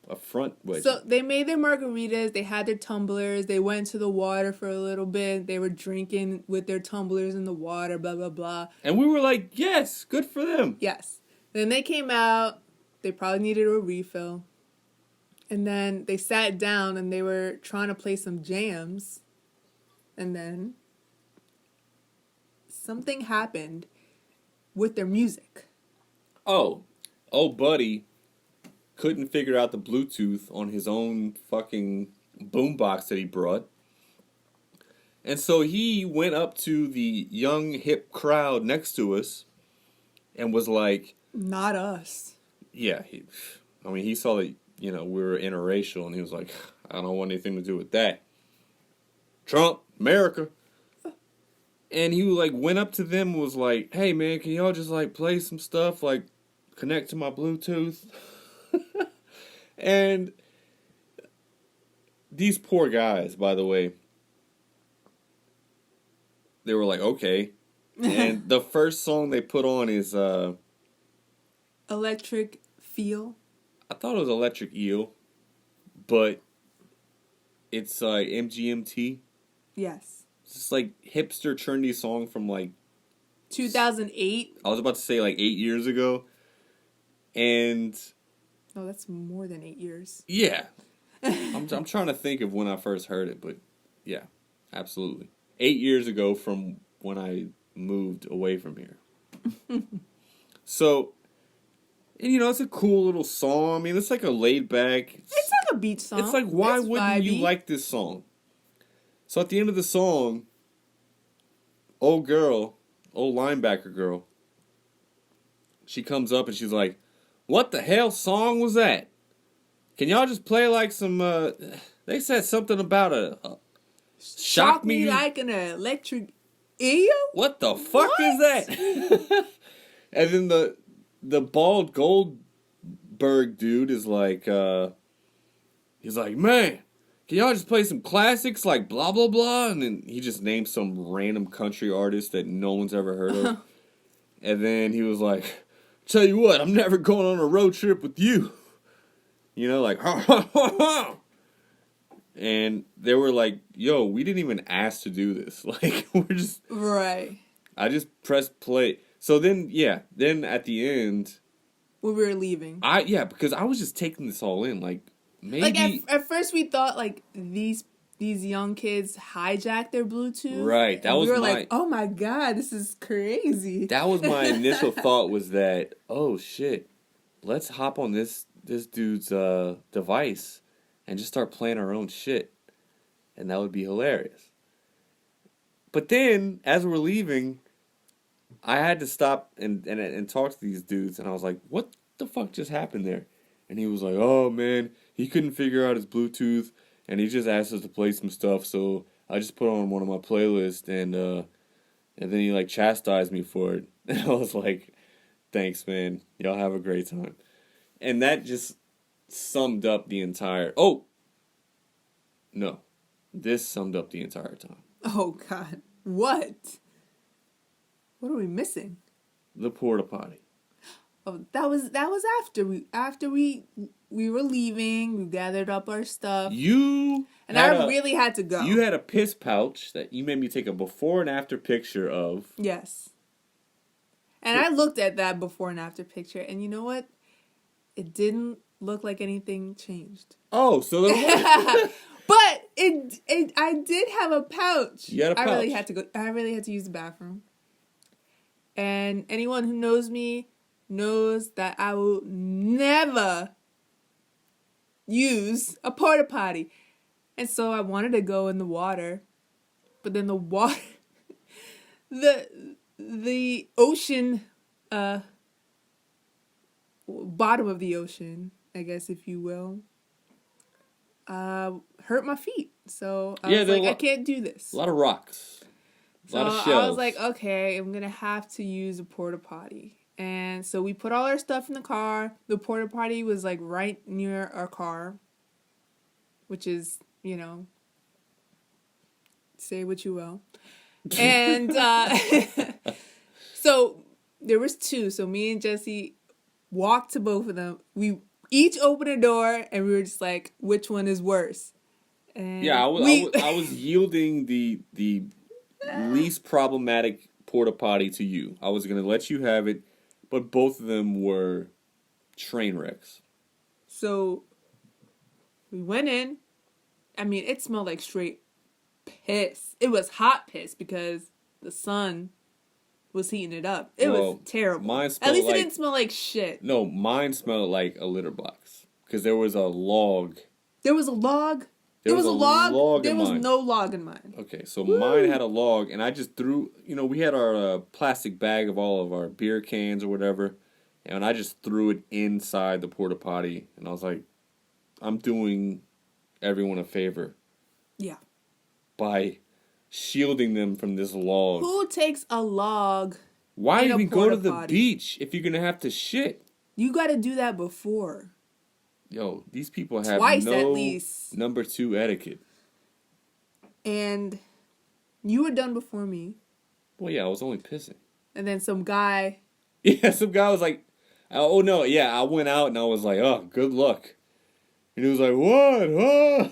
[SPEAKER 2] A front wedgie.
[SPEAKER 1] So they made their margaritas. They had their tumblers. They went to the water for a little bit. They were drinking with their tumblers in the water, blah, blah, blah.
[SPEAKER 2] And we were like, yes, good for them.
[SPEAKER 1] Yes. Then they came out. They probably needed a refill. And then they sat down and they were trying to play some jams. And then something happened with their music.
[SPEAKER 2] Oh, buddy couldn't figure out the Bluetooth on his own fucking boombox that he brought. And so he went up to the young, hip crowd next to us and was like...
[SPEAKER 1] Not us.
[SPEAKER 2] Yeah, he saw the we were interracial, and he was like, I don't want anything to do with that. Trump, America. And he like went up to them and was like, hey man, can y'all just like play some stuff, like connect to my Bluetooth? And these poor guys, by the way, they were like, okay. And the first song they put on is
[SPEAKER 1] Electric Feel.
[SPEAKER 2] I thought it was Electric Eel, but it's MGMT.
[SPEAKER 1] Yes.
[SPEAKER 2] It's just like hipster trendy song from like
[SPEAKER 1] 2008.
[SPEAKER 2] I was about to say like 8 years ago. And
[SPEAKER 1] no, that's more than 8 years.
[SPEAKER 2] Yeah. I'm trying to think of when I first heard it, but yeah, absolutely. 8 years ago from when I moved away from here. So, and it's a cool little song. I mean, it's like a laid back.
[SPEAKER 1] It's like a beach song.
[SPEAKER 2] It's like, why
[SPEAKER 1] it's
[SPEAKER 2] wouldn't you like this song? So at the end of the song, old linebacker girl, she comes up and she's like, what the hell song was that? Can y'all just play like some, they said something about a
[SPEAKER 1] shock me like an electric eel?
[SPEAKER 2] What the fuck is that? And then the bald Goldberg dude is like, he's like, man, can y'all just play some classics like blah, blah, blah? And then he just named some random country artist that no one's ever heard of. And then he was like, tell you what, I'm never going on a road trip with you. Like, ha, ha, ha, ha. And they were like, yo, we didn't even ask to do this. Like, we're just...
[SPEAKER 1] Right.
[SPEAKER 2] I just pressed play. So then, then at the end...
[SPEAKER 1] When we were leaving.
[SPEAKER 2] Because I was just taking this all in. Like, maybe...
[SPEAKER 1] Like, at first we thought, like, these young kids hijacked their Bluetooth.
[SPEAKER 2] Right.
[SPEAKER 1] We were like, oh my God, this is crazy.
[SPEAKER 2] That was my initial thought, was that, oh shit, let's hop on this dude's device and just start playing our own shit. And that would be hilarious. But then, as we're leaving, I had to stop and talk to these dudes. And I was like, what the fuck just happened there? And he was like, oh man, he couldn't figure out his Bluetooth. And he just asked us to play some stuff. So I just put on one of my playlists. And then he like chastised me for it. And I was like, thanks man. Y'all have a great time. And that just summed up the entire... Oh! No. This summed up the entire time.
[SPEAKER 1] Oh, God. What? What are we missing?
[SPEAKER 2] The porta potty.
[SPEAKER 1] Oh, that was after we were leaving. We gathered up our stuff. I really had to go.
[SPEAKER 2] You had a piss pouch that you made me take a before and after picture of.
[SPEAKER 1] Yes. And I looked at that before and after picture, and you know what? It didn't look like anything changed.
[SPEAKER 2] Oh, so there was...
[SPEAKER 1] But I did have a pouch.
[SPEAKER 2] You had a pouch.
[SPEAKER 1] I really had to use the bathroom. And anyone who knows me knows that I will never use a porta potty. And so I wanted to go in the water, but then the water, the ocean, bottom of the ocean, I guess, if you will, hurt my feet. So I was like, I can't do this.
[SPEAKER 2] A lot of rocks. A lot of shells.
[SPEAKER 1] I was like, okay, I'm going to have to use a porta potty. And so we put all our stuff in the car. The porta potty was like right near our car, which is, say what you will. And so there was two. So me and Jesse walked to both of them. We each opened a door, and we were just like, which one is worse? And
[SPEAKER 2] yeah, I was yielding the least problematic porta potty to you. I was going to let you have it, but both of them were train wrecks.
[SPEAKER 1] So we went in. I mean, it smelled like straight piss. It was hot piss because the sun was heating it up. It was terrible. At least it didn't smell like shit.
[SPEAKER 2] No, mine smelled like a litter box because there was a log.
[SPEAKER 1] There was a log? There was a log? There was no log in mine.
[SPEAKER 2] Okay, so mine had a log, and I just threw, we had our plastic bag of all of our beer cans or whatever, and I just threw it inside the porta potty, and I was like, I'm doing everyone a favor
[SPEAKER 1] Yeah.
[SPEAKER 2] by shielding them from this log.
[SPEAKER 1] Who takes a log?
[SPEAKER 2] Why
[SPEAKER 1] in a
[SPEAKER 2] even go to the
[SPEAKER 1] porta-potty?
[SPEAKER 2] beach if you're gonna have to shit?
[SPEAKER 1] You got to do that before.
[SPEAKER 2] Yo, these people have
[SPEAKER 1] Twice at
[SPEAKER 2] no
[SPEAKER 1] least.
[SPEAKER 2] number 2 etiquette.
[SPEAKER 1] And you were done before me.
[SPEAKER 2] Well, yeah, I was only pissing.
[SPEAKER 1] And then some guy.
[SPEAKER 2] Yeah, some guy was like, oh no, yeah, I went out and I was like, oh, good luck. And he was like, what? Huh?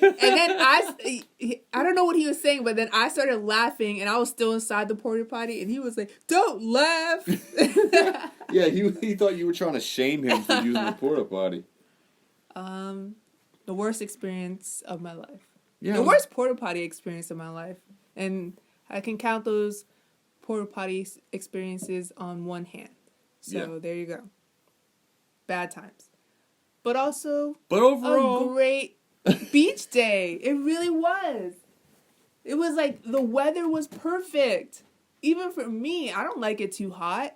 [SPEAKER 1] And then I don't know what he was saying, but then I started laughing and I was still inside the porta potty and he was like, don't laugh.
[SPEAKER 2] Yeah, he thought you were trying to shame him for using the porta potty.
[SPEAKER 1] The worst experience of my life.
[SPEAKER 2] Yeah,
[SPEAKER 1] The worst porta potty experience of my life. And I can count those porta potty experiences on one hand. So there you go. Bad times. But also
[SPEAKER 2] overall,
[SPEAKER 1] a great beach day. It really was. It was like the weather was perfect. Even for me, I don't like it too hot.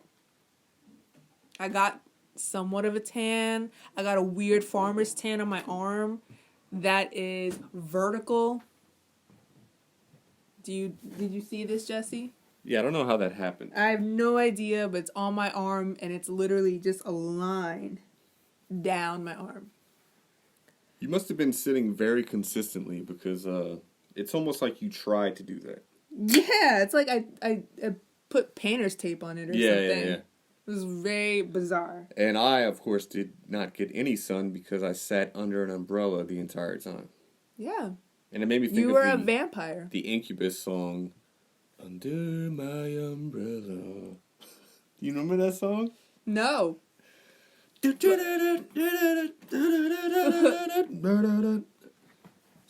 [SPEAKER 1] I got somewhat of a tan. I got a weird farmer's tan on my arm that is vertical. Did you see this, Jesse?
[SPEAKER 2] yeah, I don't know how that happened.
[SPEAKER 1] I have no idea, but it's on my arm and it's literally just a line down my arm.
[SPEAKER 2] You must have been sitting very consistently because it's almost like you tried to do that.
[SPEAKER 1] Yeah, it's like I put painter's tape on it or something.
[SPEAKER 2] Yeah.
[SPEAKER 1] It was very bizarre.
[SPEAKER 2] And I, of course, did not get any sun because I sat under an umbrella the entire time.
[SPEAKER 1] Yeah.
[SPEAKER 2] And it made me think
[SPEAKER 1] You were
[SPEAKER 2] of
[SPEAKER 1] a vampire.
[SPEAKER 2] the Incubus song, Under My Umbrella. You remember that song?
[SPEAKER 1] No.
[SPEAKER 2] It's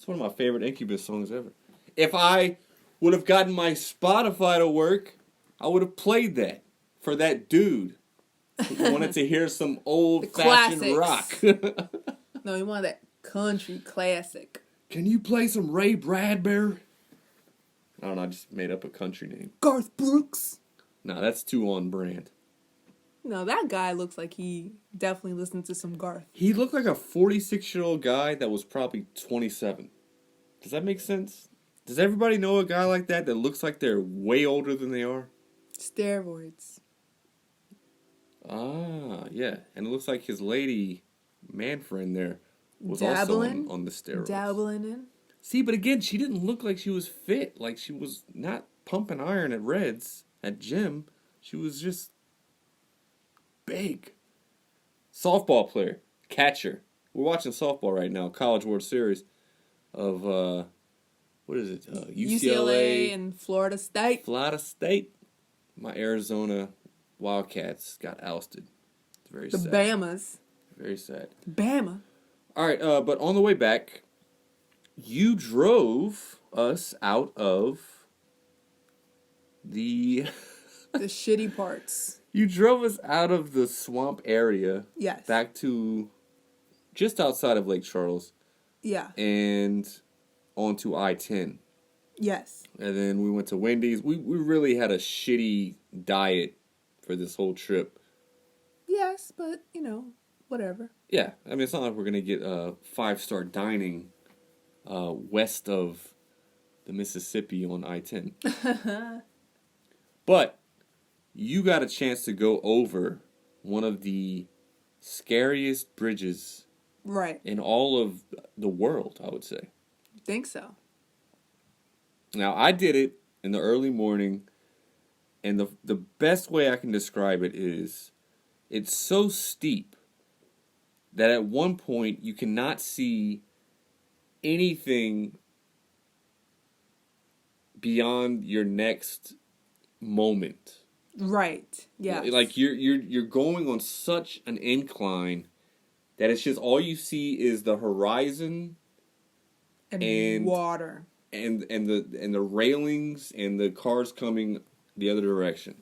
[SPEAKER 2] one of my favorite Incubus songs ever. If I would have gotten my Spotify to work, I would have played that for that dude who wanted to hear some old-fashioned rock.
[SPEAKER 1] No, he wanted that country classic.
[SPEAKER 2] Can you play some Ray Bradbury? I don't know, I just made up a country name.
[SPEAKER 1] Garth Brooks.
[SPEAKER 2] No, that's too on brand.
[SPEAKER 1] No, that guy looks like he definitely listened to some Garth.
[SPEAKER 2] He looked like a 46-year-old guy that was probably 27. Does that make sense? Does everybody know a guy like that looks like they're way older than they are?
[SPEAKER 1] Steroids.
[SPEAKER 2] Ah, yeah. And it looks like his lady man friend there was
[SPEAKER 1] Dabbling?
[SPEAKER 2] also on the steroids.
[SPEAKER 1] Dabbling in.
[SPEAKER 2] See, but again, she didn't look like she was fit. Like she was not pumping iron at Reds, at gym. She was just big. Softball player. Catcher. We're watching softball right now. College World Series of, what is it?
[SPEAKER 1] UCLA and Florida State.
[SPEAKER 2] Florida State. My Arizona Wildcats got ousted. It's very
[SPEAKER 1] The
[SPEAKER 2] sad.
[SPEAKER 1] Bamas.
[SPEAKER 2] Very sad.
[SPEAKER 1] Bama.
[SPEAKER 2] All right, but on the way back, you drove us out of the...
[SPEAKER 1] The shitty parts.
[SPEAKER 2] You drove us out of the swamp area.
[SPEAKER 1] Yes.
[SPEAKER 2] Back to just outside of Lake Charles.
[SPEAKER 1] Yeah.
[SPEAKER 2] And onto I-10.
[SPEAKER 1] Yes.
[SPEAKER 2] And then we went to Wendy's. We really had a shitty diet for this whole trip.
[SPEAKER 1] Yes, but, whatever.
[SPEAKER 2] Yeah, I mean, it's not like we're going to get 5-star dining west of the Mississippi on I-10. But you got a chance to go over one of the scariest bridges
[SPEAKER 1] Right.
[SPEAKER 2] in all of the world, I would say.
[SPEAKER 1] Think so.
[SPEAKER 2] Now, I did it in the early morning, and the best way I can describe it is it's so steep that at one point you cannot see anything beyond your next moment.
[SPEAKER 1] Right. Yeah.
[SPEAKER 2] Like you're going on such an incline that it's just all you see is the horizon
[SPEAKER 1] and water.
[SPEAKER 2] and the railings and the cars coming the other direction.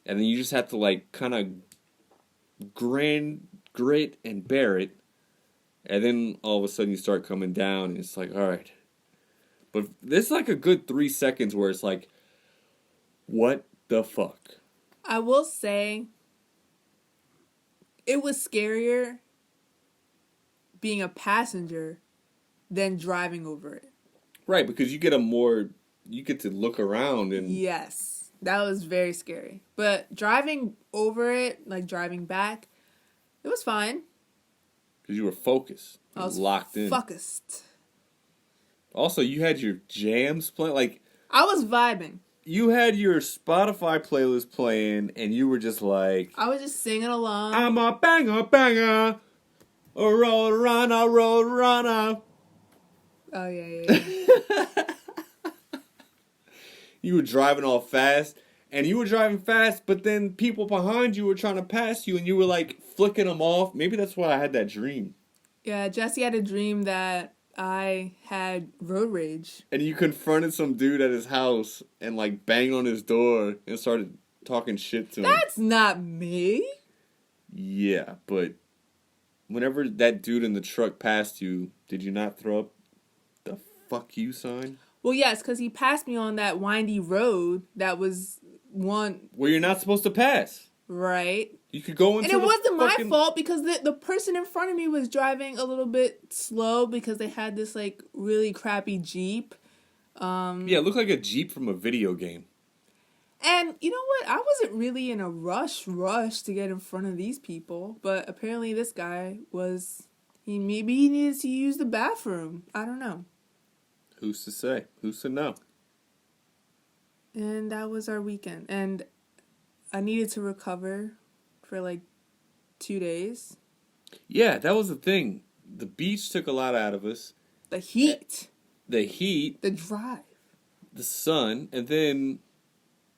[SPEAKER 2] And then you just have to like kind of grit and bear it. And then all of a sudden you start coming down and it's like, all right. But there's like a good 3 seconds where it's like, what the fuck?
[SPEAKER 1] I will say it was scarier being a passenger than driving over it.
[SPEAKER 2] Right, because you get to look around and
[SPEAKER 1] Yes, that was very scary. But driving over it, like driving back, it was fine.
[SPEAKER 2] because you were focused,
[SPEAKER 1] I was
[SPEAKER 2] locked in.
[SPEAKER 1] focused.
[SPEAKER 2] Also, you had your jams playing, like
[SPEAKER 1] I was vibing.
[SPEAKER 2] you had your Spotify playlist playing, and you were just like,
[SPEAKER 1] I was just singing along.
[SPEAKER 2] I'm a banger, a road runner.
[SPEAKER 1] Oh, yeah.
[SPEAKER 2] You were driving all fast, and you were driving fast, but then people behind you were trying to pass you, and you were like flicking them off. Maybe that's why I had that dream.
[SPEAKER 1] Yeah, Jesse had a dream that I had road rage.
[SPEAKER 2] And you confronted some dude at his house and like banged on his door and started talking shit to him.
[SPEAKER 1] That's not me.
[SPEAKER 2] Yeah, but whenever that dude in the truck passed you, did you not throw up the fuck you sign?
[SPEAKER 1] Well, yes, because he passed me on that windy road that was one...
[SPEAKER 2] Where you're not supposed to pass.
[SPEAKER 1] Right.
[SPEAKER 2] You could go into
[SPEAKER 1] And it wasn't my
[SPEAKER 2] fucking...
[SPEAKER 1] fault because the person in front of me was driving a little bit slow because they had this, like, really crappy Jeep.
[SPEAKER 2] Yeah, it looked like a Jeep from a video game.
[SPEAKER 1] And you know what? I wasn't really in a rush to get in front of these people. But apparently this guy was... Maybe he needed to use the bathroom. I don't know.
[SPEAKER 2] Who's to say? Who's to know?
[SPEAKER 1] And that was our weekend. And I needed to recover for like 2 days.
[SPEAKER 2] Yeah, that was the thing. The beach took a lot out of us.
[SPEAKER 1] The heat.
[SPEAKER 2] The heat.
[SPEAKER 1] The drive.
[SPEAKER 2] The sun. And then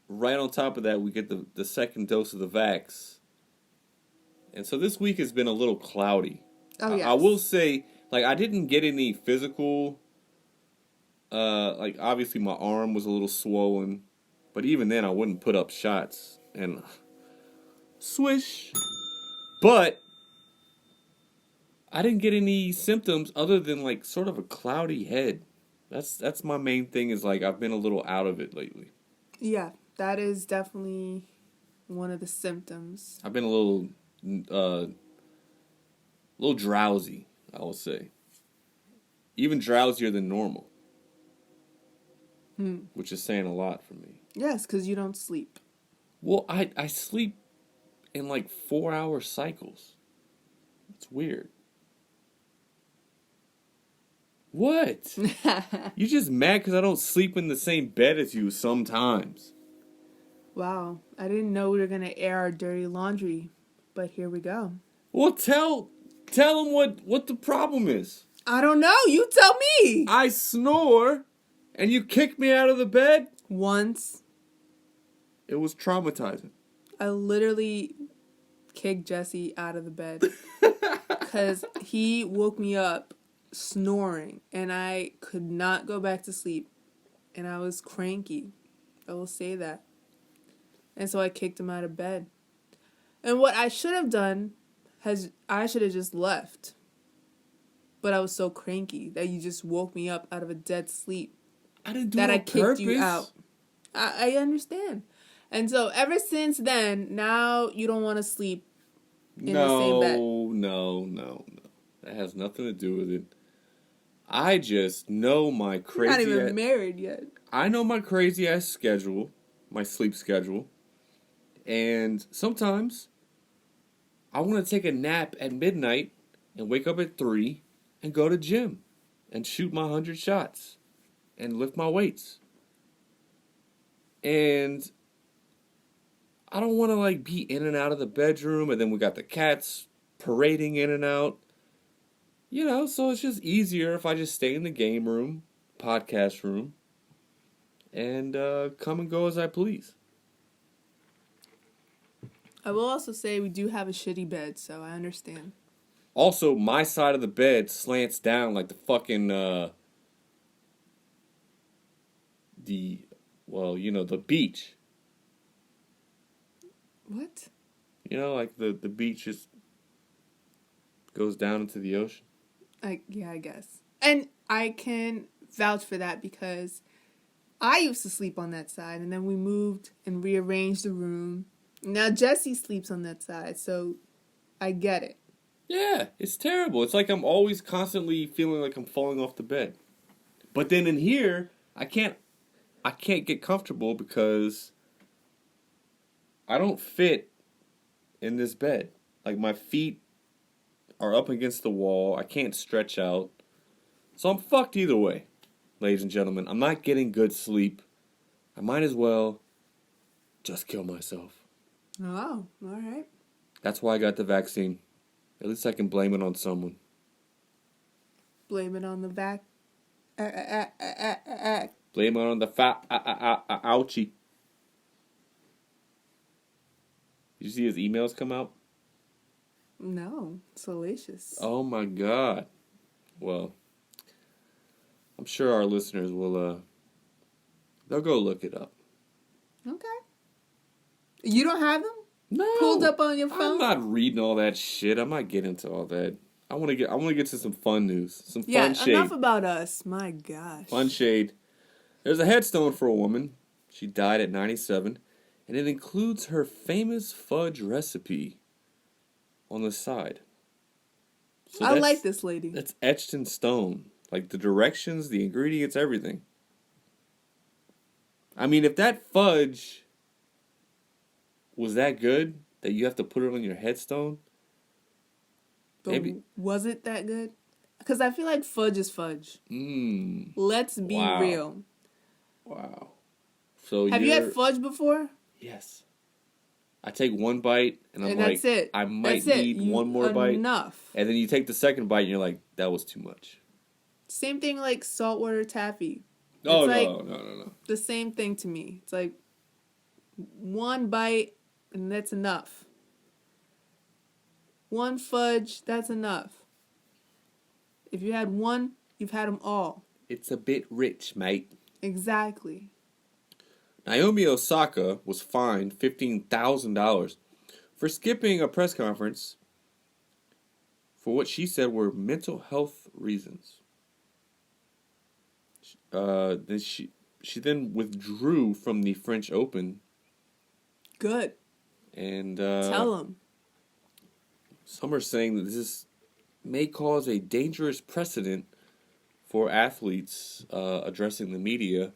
[SPEAKER 2] right on top of that, we get the second dose of the Vax. And so this week has been a little cloudy.
[SPEAKER 1] Oh, yes.
[SPEAKER 2] I will say, like, I didn't get any physical... like, obviously my arm was a little swollen. But even then, I wouldn't put up shots. And... swish. But... I didn't get any symptoms other than, like, sort of a cloudy head. That's my main thing is, like, I've been a little out of it lately.
[SPEAKER 1] Yeah, that is definitely one of the symptoms.
[SPEAKER 2] I've been a little drowsy, I will say. Even drowsier than normal. Which is saying a lot for me.
[SPEAKER 1] Yes, because you don't sleep.
[SPEAKER 2] Well, I sleep in like 4-hour cycles. It's weird. What? You just mad because I don't sleep in the same bed as you sometimes.
[SPEAKER 1] Wow, I didn't know we were going to air our dirty laundry, but here we go.
[SPEAKER 2] Well, tell them what the problem is.
[SPEAKER 1] I don't know. You tell me.
[SPEAKER 2] I snore, and you kick me out of the bed?
[SPEAKER 1] Once.
[SPEAKER 2] It was traumatizing.
[SPEAKER 1] I literally kicked Jesse out of the bed because he woke me up snoring, and I could not go back to sleep, and I was cranky. I will say that. And so I kicked him out of bed. And what I should have done I should have just left. But I was so cranky that you just woke me up out of a dead sleep.
[SPEAKER 2] I didn't do
[SPEAKER 1] that
[SPEAKER 2] it on
[SPEAKER 1] I kicked
[SPEAKER 2] purpose.
[SPEAKER 1] you out. I understand. And so ever since then, now you don't want to sleep in the same bed.
[SPEAKER 2] No. That has nothing to do with it. I just know my crazy...
[SPEAKER 1] You're not even married yet.
[SPEAKER 2] I know my crazy-ass schedule, my sleep schedule. And sometimes I want to take a nap at midnight and wake up at 3 and go to gym and shoot my 100 shots and lift my weights. And I don't want to like be in and out of the bedroom, and then we got the cats parading in and out. You know, so it's just easier if I just stay in the game room, podcast room, and come and go as I please.
[SPEAKER 1] I will also say we do have a shitty bed, so I understand.
[SPEAKER 2] Also, my side of the bed slants down like the fucking, the beach.
[SPEAKER 1] What?
[SPEAKER 2] You know, like the beach just goes down into the ocean.
[SPEAKER 1] Yeah, I guess. And I can vouch for that because I used to sleep on that side, and then we moved and rearranged the room. Now Jesse sleeps on that side, so I get it.
[SPEAKER 2] Yeah, it's terrible. It's like I'm always constantly feeling like I'm falling off the bed. But then in here, I can't get comfortable because I don't fit in this bed. Like my feet are up against the wall. I can't stretch out. So I'm fucked either way, ladies and gentlemen. I'm not getting good sleep. I might as well just kill myself.
[SPEAKER 1] Oh, all right.
[SPEAKER 2] That's why I got the vaccine. At least I can blame it on someone.
[SPEAKER 1] Blame it on the back.
[SPEAKER 2] Blame it on the ouchie. Did you see his emails come out?
[SPEAKER 1] No, salacious.
[SPEAKER 2] Oh my god. Well, I'm sure our listeners will, they'll go look it up.
[SPEAKER 1] Okay. You don't have them?
[SPEAKER 2] No.
[SPEAKER 1] Pulled up on your phone?
[SPEAKER 2] I'm not reading all that shit. I'm not getting into all that. I want to get to some fun news. Some fun shade.
[SPEAKER 1] Enough about us. My gosh.
[SPEAKER 2] Fun shade. There's a headstone for a woman. She died at 97. And it includes her famous fudge recipe on the side. So
[SPEAKER 1] I like this lady.
[SPEAKER 2] That's etched in stone. Like the directions, the ingredients, everything. I mean, if that fudge was that good that you have to put it on your headstone.
[SPEAKER 1] But
[SPEAKER 2] maybe.
[SPEAKER 1] Was it that good? Because I feel like fudge is fudge. Let's be real.
[SPEAKER 2] Wow. So
[SPEAKER 1] have you had fudge before?
[SPEAKER 2] Yes. I take one bite and I'm
[SPEAKER 1] that's it.
[SPEAKER 2] I might need one more bite.
[SPEAKER 1] Enough.
[SPEAKER 2] And then you take the second bite and you're like, that was too much.
[SPEAKER 1] Same thing like saltwater taffy.
[SPEAKER 2] Oh,
[SPEAKER 1] no. The same thing to me. It's like one bite and that's enough. One fudge, that's enough. If you had one, you've had them all.
[SPEAKER 2] It's a bit rich, mate.
[SPEAKER 1] Exactly.
[SPEAKER 2] Naomi Osaka was fined $15,000 for skipping a press conference for what she said were mental health reasons. Then she then withdrew from the French Open.
[SPEAKER 1] Good.
[SPEAKER 2] And
[SPEAKER 1] tell them.
[SPEAKER 2] Some are saying that this may cause a dangerous precedent for athletes addressing the media.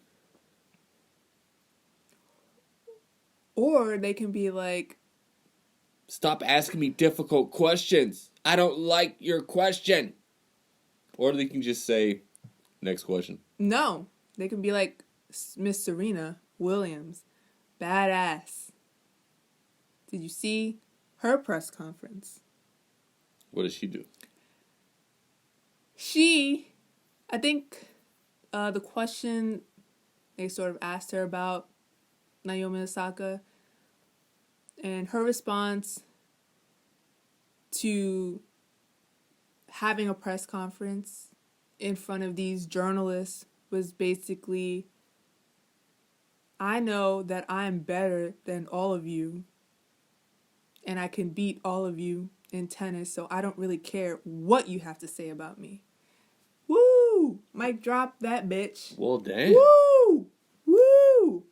[SPEAKER 1] Or they can be like,
[SPEAKER 2] stop asking me difficult questions. I don't like your question. Or they can just say, next question.
[SPEAKER 1] No. They can be like, Miss Serena Williams, badass. Did you see her press conference?
[SPEAKER 2] What does she do?
[SPEAKER 1] I think the question they sort of asked her about Naomi Osaka, and her response to having a press conference in front of these journalists was basically, I know that I am better than all of you and I can beat all of you in tennis, so I don't really care what you have to say about me. Woo! Mic drop that bitch.
[SPEAKER 2] Well, damn.
[SPEAKER 1] Woo! Woo!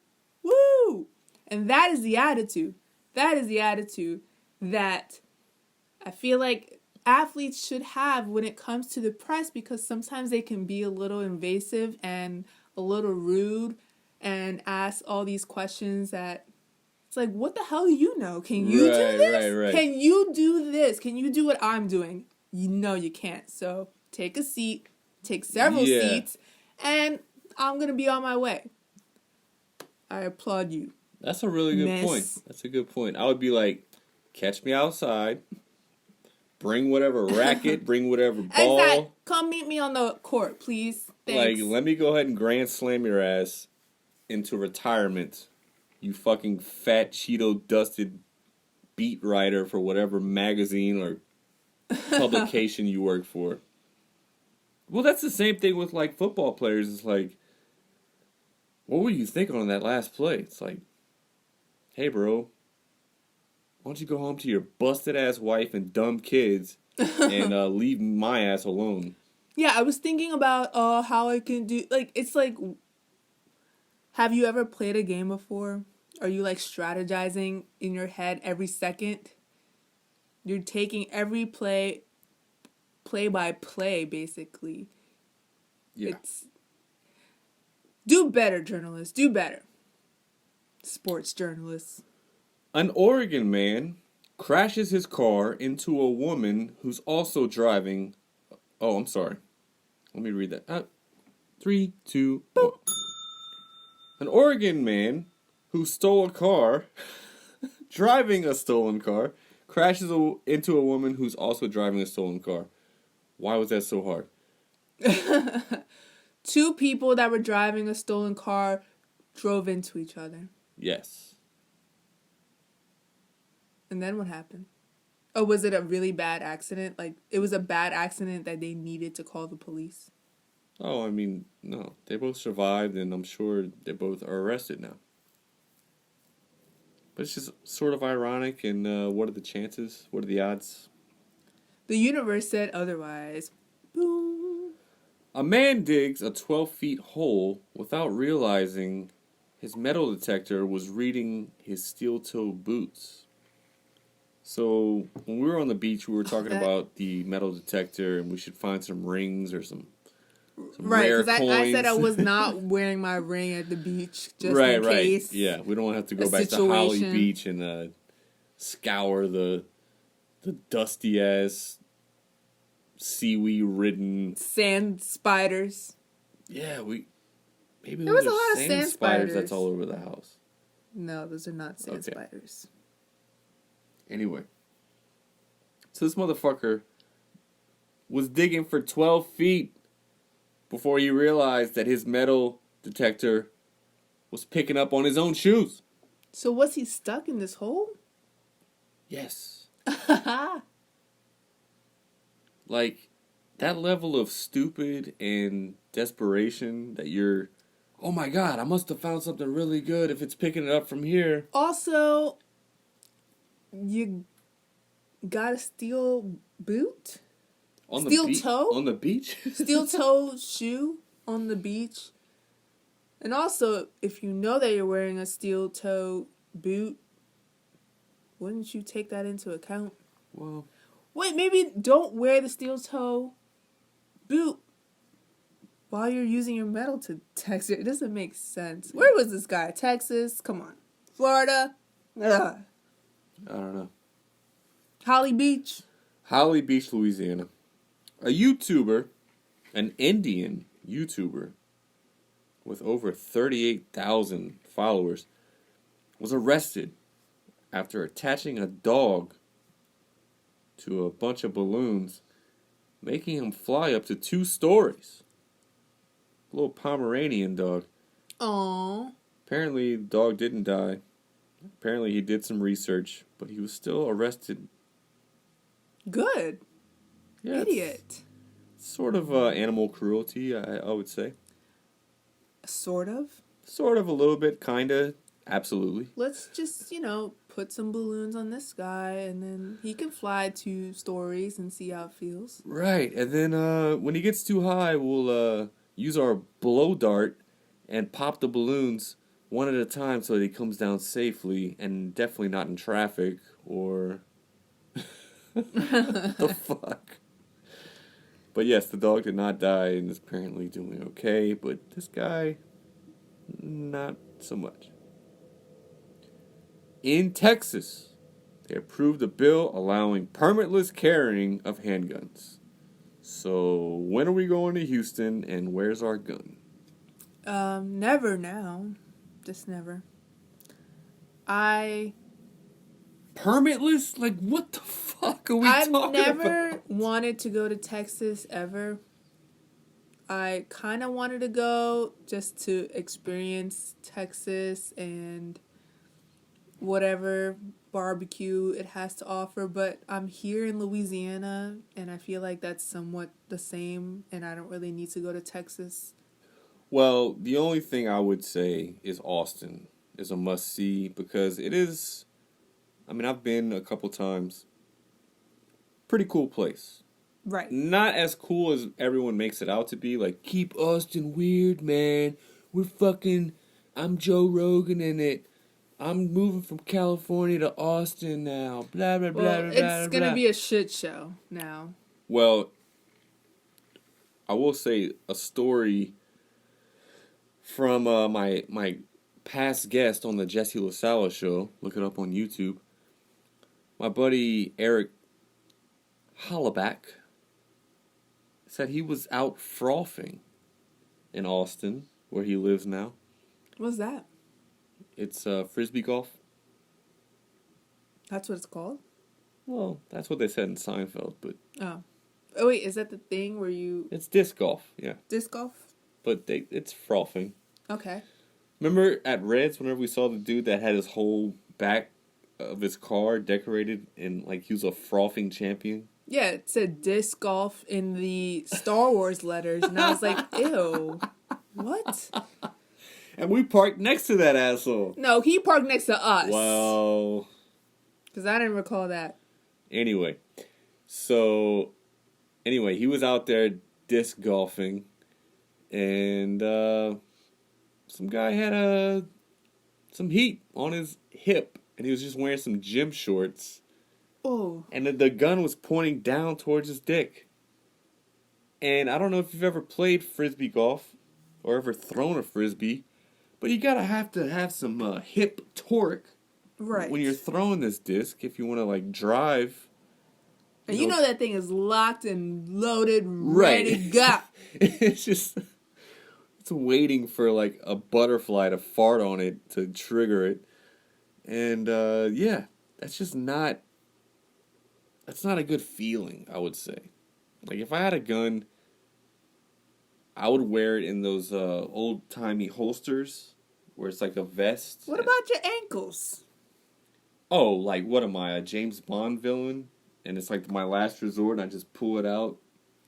[SPEAKER 1] Woo! And that is the attitude. That is the attitude that I feel like athletes should have when it comes to the press, because sometimes they can be a little invasive and a little rude and ask all these questions that it's like, what the hell do you know? Can you do this?
[SPEAKER 2] Right.
[SPEAKER 1] Can you do this? Can you do what I'm doing? You know you can't. So take a seat, take several seats, and I'm going to be on my way. I applaud you.
[SPEAKER 2] That's a really good point. That's a good point. I would be like, catch me outside. Bring whatever racket, bring whatever ball.
[SPEAKER 1] Exactly. Come meet me on the court, please. Thanks.
[SPEAKER 2] Like, let me go ahead and grand slam your ass into retirement. You fucking fat Cheeto-dusted beat writer for whatever magazine or publication you work for. Well, that's the same thing with, like, football players. It's like, what were you thinking on that last play? It's like, hey, bro, why don't you go home to your busted-ass wife and dumb kids and leave my ass alone?
[SPEAKER 1] Yeah, I was thinking about how I can do... Like, it's like... Have you ever played a game before? Are you, like, strategizing in your head every second? You're taking every play play-by-play, basically.
[SPEAKER 2] Yeah.
[SPEAKER 1] It's... Do better, journalists. Do better. Sports journalists.
[SPEAKER 2] An Oregon man crashes his car into a woman who's also driving. Oh, I'm sorry. Let me read that. 3, 2, 1. An Oregon man who stole a car, driving a stolen car, crashes into a woman who's also driving a stolen car. Why was that so hard?
[SPEAKER 1] 2 people that were driving a stolen car drove into each other.
[SPEAKER 2] Yes.
[SPEAKER 1] And then what happened? Oh, was it a really bad accident? Like, it was a bad accident that they needed to call the police?
[SPEAKER 2] Oh, I mean, no. They both survived, and I'm sure they both are arrested now. But it's just sort of ironic, and what are the chances? What are the odds?
[SPEAKER 1] The universe said otherwise. Boom.
[SPEAKER 2] A man digs a 12-feet hole without realizing his metal detector was reading his steel-toe boots. So, when we were on the beach, we were talking about the metal detector, and we should find some rings or some
[SPEAKER 1] Right,
[SPEAKER 2] rare
[SPEAKER 1] because
[SPEAKER 2] coins.
[SPEAKER 1] I said I was not wearing my ring at the beach just
[SPEAKER 2] right,
[SPEAKER 1] in case.
[SPEAKER 2] Right. Yeah, we don't have to go back to Holly Beach and scour the dusty ass seaweed ridden
[SPEAKER 1] sand spiders.
[SPEAKER 2] Yeah, maybe
[SPEAKER 1] there was
[SPEAKER 2] are
[SPEAKER 1] a lot of sand spiders
[SPEAKER 2] that's all over the house.
[SPEAKER 1] No, those are not sand spiders.
[SPEAKER 2] Anyway, so this motherfucker was digging for 12 feet before he realized that his metal detector was picking up on his own shoes.
[SPEAKER 1] So was he stuck in this hole?
[SPEAKER 2] Yes. Like, that level of stupid and desperation that you're, oh my God, I must have found something really good if it's picking it up from here.
[SPEAKER 1] Also, you got a steel boot? Steel toe?
[SPEAKER 2] On the beach?
[SPEAKER 1] Steel toe shoe on the beach. And also, if you know that you're wearing a steel toe boot, wouldn't you take that into account?
[SPEAKER 2] Well...
[SPEAKER 1] Wait, maybe don't wear the steel toe boot while you're using your metal detector. It doesn't make sense. Where was this guy? Texas? Come on. Florida? Ugh.
[SPEAKER 2] I don't know.
[SPEAKER 1] Holly Beach?
[SPEAKER 2] Holly Beach, Louisiana. A YouTuber, an Indian YouTuber with over 38,000 followers, was arrested after attaching a dog to a bunch of balloons, making him fly up to 2 stories. A little Pomeranian dog.
[SPEAKER 1] Aww.
[SPEAKER 2] Apparently, the dog didn't die. Apparently, he did some research, but he was still arrested.
[SPEAKER 1] Good.
[SPEAKER 2] Yeah,
[SPEAKER 1] idiot.
[SPEAKER 2] Sort of animal cruelty, I would say.
[SPEAKER 1] Sort of?
[SPEAKER 2] Sort of, a little bit, kinda, absolutely.
[SPEAKER 1] Let's just, put some balloons on this guy, and then he can fly 2 stories and see how it feels.
[SPEAKER 2] Right, and then when he gets too high, we'll use our blow dart and pop the balloons one at a time so that he comes down safely and definitely not in traffic or... the fuck? But yes, the dog did not die and is apparently doing okay, but this guy, not so much. In Texas, they approved a bill allowing permitless carrying of handguns. So, when are we going to Houston and where's our gun?
[SPEAKER 1] Never now. Just never.
[SPEAKER 2] Permitless? Like, what the fuck are we talking about?
[SPEAKER 1] I've never wanted to go to Texas ever. I kind of wanted to go just to experience Texas and whatever barbecue it has to offer, but I'm here in Louisiana and I feel like that's somewhat the same and I don't really need to go to Texas.
[SPEAKER 2] Well, the only thing I would say is Austin is a must-see because it is... I mean, I've been a couple times. Pretty cool place.
[SPEAKER 1] Right.
[SPEAKER 2] Not as cool as everyone makes it out to be. Like, keep Austin weird, man. I'm Joe Rogan in it. I'm moving from California to Austin now. Blah, blah, blah, blah, blah,
[SPEAKER 1] it's going to be a shit show now.
[SPEAKER 2] Well, I will say a story from my past guest on the Jesse LaSalle show. Look it up on YouTube. My buddy Eric Hollaback said he was out frothing in Austin, where he lives now.
[SPEAKER 1] What's that?
[SPEAKER 2] It's frisbee golf.
[SPEAKER 1] That's what it's called?
[SPEAKER 2] Well, that's what they said in Seinfeld, but...
[SPEAKER 1] Oh. Oh, wait, is that the thing where you...
[SPEAKER 2] It's disc golf, yeah.
[SPEAKER 1] Disc golf?
[SPEAKER 2] But it's frothing.
[SPEAKER 1] Okay.
[SPEAKER 2] Remember at Reds, whenever we saw the dude that had his whole back of his car decorated and like he was a frothing champion?
[SPEAKER 1] Yeah, it said disc golf in the Star Wars letters, and I was like, ew. What?
[SPEAKER 2] And we parked next to that asshole.
[SPEAKER 1] No, he parked next to us.
[SPEAKER 2] Well...
[SPEAKER 1] Because I didn't recall that.
[SPEAKER 2] Anyway, he was out there disc golfing, and some guy had some heat on his hip, and he was just wearing some gym shorts.
[SPEAKER 1] Oh.
[SPEAKER 2] And the gun was pointing down towards his dick. And I don't know if you've ever played frisbee golf or ever thrown a frisbee, but you gotta have to have some hip torque.
[SPEAKER 1] Right.
[SPEAKER 2] When you're throwing this disc, if you want to like drive.
[SPEAKER 1] And you know that thing is locked and loaded, ready to go.
[SPEAKER 2] It's just, it's waiting for like a butterfly to fart on it to trigger it. And yeah, that's not a good feeling, I would say. Like if I had a gun, I would wear it in those old-timey holsters where it's like a vest.
[SPEAKER 1] What about your ankles?
[SPEAKER 2] Oh, like, what am I, a James Bond villain? And it's like my last resort, and I just pull it out.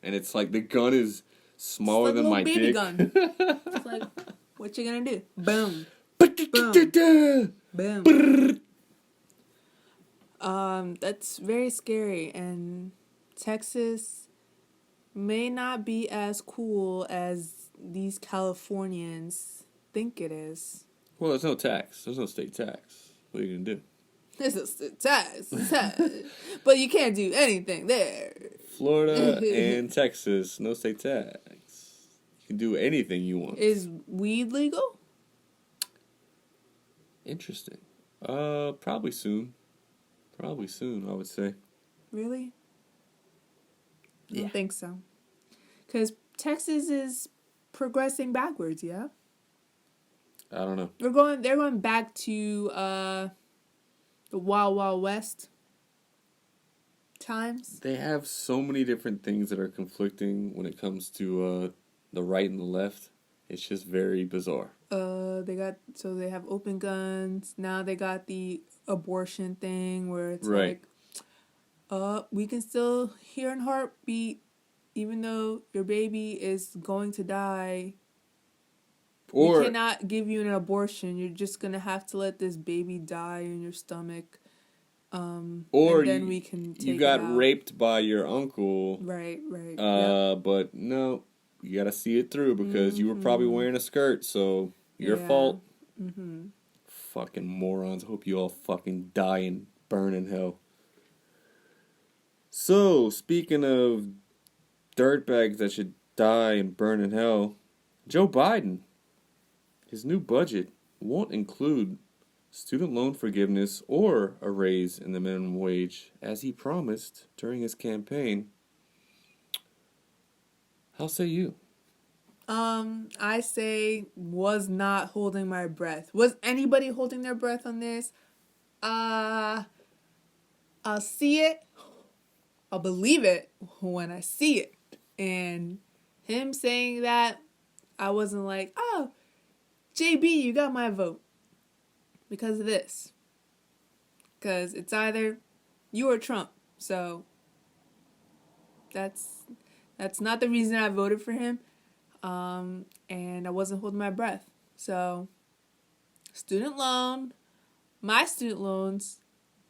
[SPEAKER 2] And it's like, the gun is smaller than my dick.
[SPEAKER 1] It's like a little baby gun. It's like, what you gonna do? Boom. Boom. Boom. That's very scary. And Texas may not be as cool as these Californians think it is.
[SPEAKER 2] Well, there's no tax. There's no state tax. What are you gonna do?
[SPEAKER 1] There's a tax. But you can't do anything there.
[SPEAKER 2] Florida and Texas, no state tax. You can do anything you want.
[SPEAKER 1] Is weed legal?
[SPEAKER 2] Interesting. Probably soon. Probably soon, I would say.
[SPEAKER 1] Really? I
[SPEAKER 2] Yeah.
[SPEAKER 1] don't think so. Because Texas is progressing backwards, yeah?
[SPEAKER 2] I don't know.
[SPEAKER 1] They're going back to the Wild Wild West times.
[SPEAKER 2] They have so many different things that are conflicting when it comes to the right and the left. It's just very bizarre.
[SPEAKER 1] They have open guns. Now they got the abortion thing where it's
[SPEAKER 2] right.
[SPEAKER 1] like, we can still hear a heartbeat even though your baby is going to die.
[SPEAKER 2] Or
[SPEAKER 1] we cannot give you an abortion. You're just gonna have to let this baby die in your stomach.
[SPEAKER 2] Or
[SPEAKER 1] and then we can take
[SPEAKER 2] you got
[SPEAKER 1] it out.
[SPEAKER 2] Raped by your uncle.
[SPEAKER 1] Right.
[SPEAKER 2] Yep. But no, you gotta see it through because you were probably wearing a skirt, so your fault.
[SPEAKER 1] Mm-hmm.
[SPEAKER 2] Fucking morons. I hope you all fucking die and burn in hell. So, speaking of dirtbags that should die and burn in hell, Joe Biden. His new budget won't include student loan forgiveness or a raise in the minimum wage, as he promised during his campaign. How say you?
[SPEAKER 1] I say was not holding my breath. Was anybody holding their breath on this? I'll see it. I'll believe it when I see it. And him saying that, I wasn't like, oh, JB, you got my vote. Because of this. Because it's either you or Trump. So that's not the reason I voted for him. And I wasn't holding my breath. So my student loans,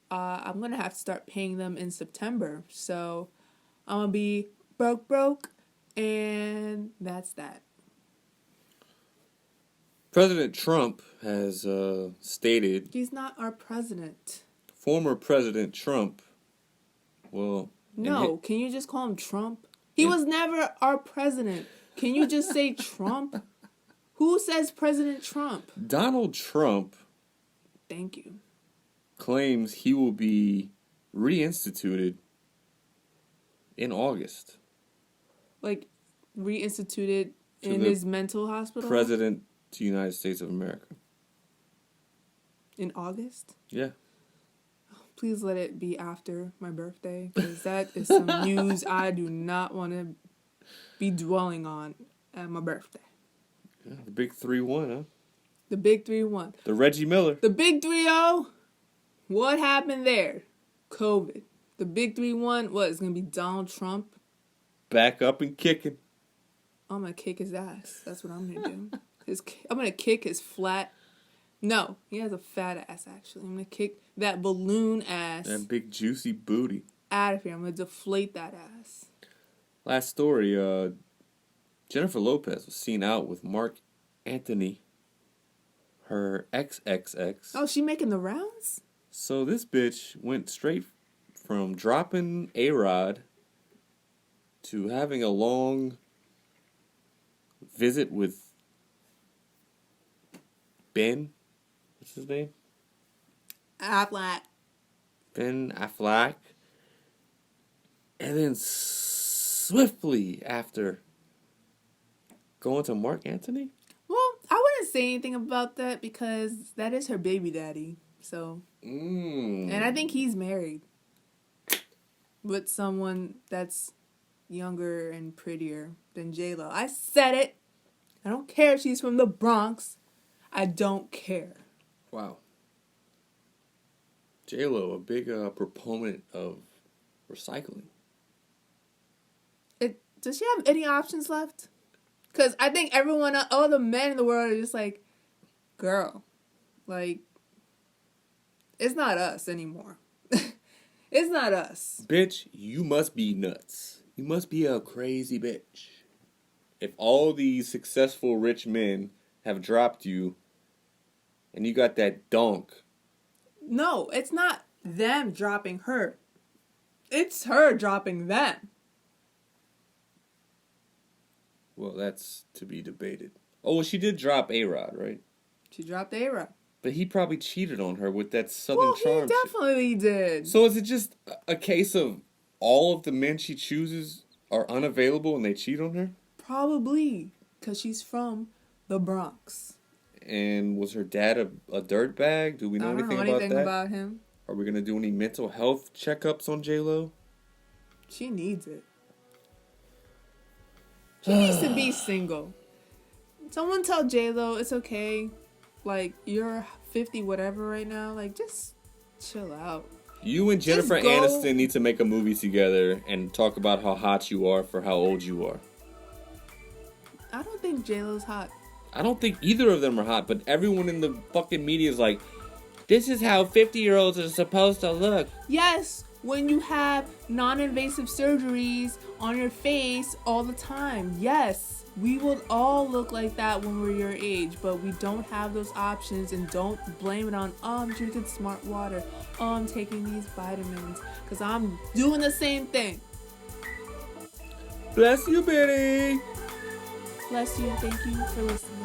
[SPEAKER 1] I'm going to have to start paying them in September. So I'm going to be broke. And that's that.
[SPEAKER 2] President Trump has stated...
[SPEAKER 1] He's not our president.
[SPEAKER 2] Former President Trump, well...
[SPEAKER 1] No, can you just call him Trump? He was never our president. Can you just say Trump? Who says President Trump?
[SPEAKER 2] Donald Trump
[SPEAKER 1] Thank you.
[SPEAKER 2] claims he will be reinstituted in August.
[SPEAKER 1] Like, reinstituted in
[SPEAKER 2] the
[SPEAKER 1] his mental hospital?
[SPEAKER 2] President to the United States of America.
[SPEAKER 1] In August?
[SPEAKER 2] Yeah.
[SPEAKER 1] Please let it be after my birthday, because that is some news I do not want to be dwelling on at my birthday.
[SPEAKER 2] Yeah, the big 3-1, huh?
[SPEAKER 1] The big 3-1.
[SPEAKER 2] The Reggie Miller.
[SPEAKER 1] The big 3-0. What happened there? COVID. The big 3-1. What? It's going to be Donald Trump?
[SPEAKER 2] Back up and kicking.
[SPEAKER 1] I'm going to kick his ass. That's what I'm going to do. I'm going to kick his flat... No, he has a fat ass, actually. I'm going to kick that balloon ass...
[SPEAKER 2] That big juicy booty.
[SPEAKER 1] ...out of here. I'm going to deflate that ass.
[SPEAKER 2] Last story, Jennifer Lopez was seen out with Mark Anthony, her ex-ex-ex.
[SPEAKER 1] Oh, she making the rounds?
[SPEAKER 2] So this bitch went straight from dropping A-Rod to having a long visit with Ben. What's his name?
[SPEAKER 1] Affleck.
[SPEAKER 2] Ben Affleck. And then swiftly after going to Mark Anthony?
[SPEAKER 1] Well, I wouldn't say anything about that because that is her baby daddy. So, and I think he's married with someone that's younger and prettier than J-Lo. I said it. I don't care if she's from the Bronx. I don't care.
[SPEAKER 2] Wow. J-Lo, a big proponent of recycling.
[SPEAKER 1] Does she have any options left? Because I think everyone, all the men in the world are just like, girl, like, it's not us anymore. It's not us.
[SPEAKER 2] Bitch, you must be nuts. You must be a crazy bitch. If all these successful rich men have dropped you and you got that donk.
[SPEAKER 1] No, it's not them dropping her. It's her dropping them.
[SPEAKER 2] Well, that's to be debated. Oh, well, she did drop A-Rod, right?
[SPEAKER 1] She dropped A-Rod.
[SPEAKER 2] But he probably cheated on her with that Southern Charm.
[SPEAKER 1] Well, he definitely did.
[SPEAKER 2] So is it just a case of all of the men she chooses are unavailable and they cheat on her?
[SPEAKER 1] Probably, because she's from the Bronx.
[SPEAKER 2] And was her dad a dirtbag? Do we know anything about that? I don't know anything
[SPEAKER 1] about him.
[SPEAKER 2] Are we going to do any mental health checkups on J-Lo?
[SPEAKER 1] She needs it. She needs to be single. Someone tell J-Lo it's okay. Like, you're 50 whatever right now. Like, just chill out.
[SPEAKER 2] You and Jennifer Aniston need to make a movie together and talk about how hot you are for how old you are.
[SPEAKER 1] I don't think J-Lo's hot.
[SPEAKER 2] I don't think either of them are hot, but everyone in the fucking media is like, this is how 50-year-olds are supposed to look.
[SPEAKER 1] Yes, when you have non-invasive surgeries on your face all the time. Yes, we will all look like that when we're your age, but we don't have those options, and don't blame it on, oh, I'm drinking smart water, oh, I'm taking these vitamins, because I'm doing the same thing.
[SPEAKER 2] Bless you, Bitty.
[SPEAKER 1] Bless you. Thank you for listening.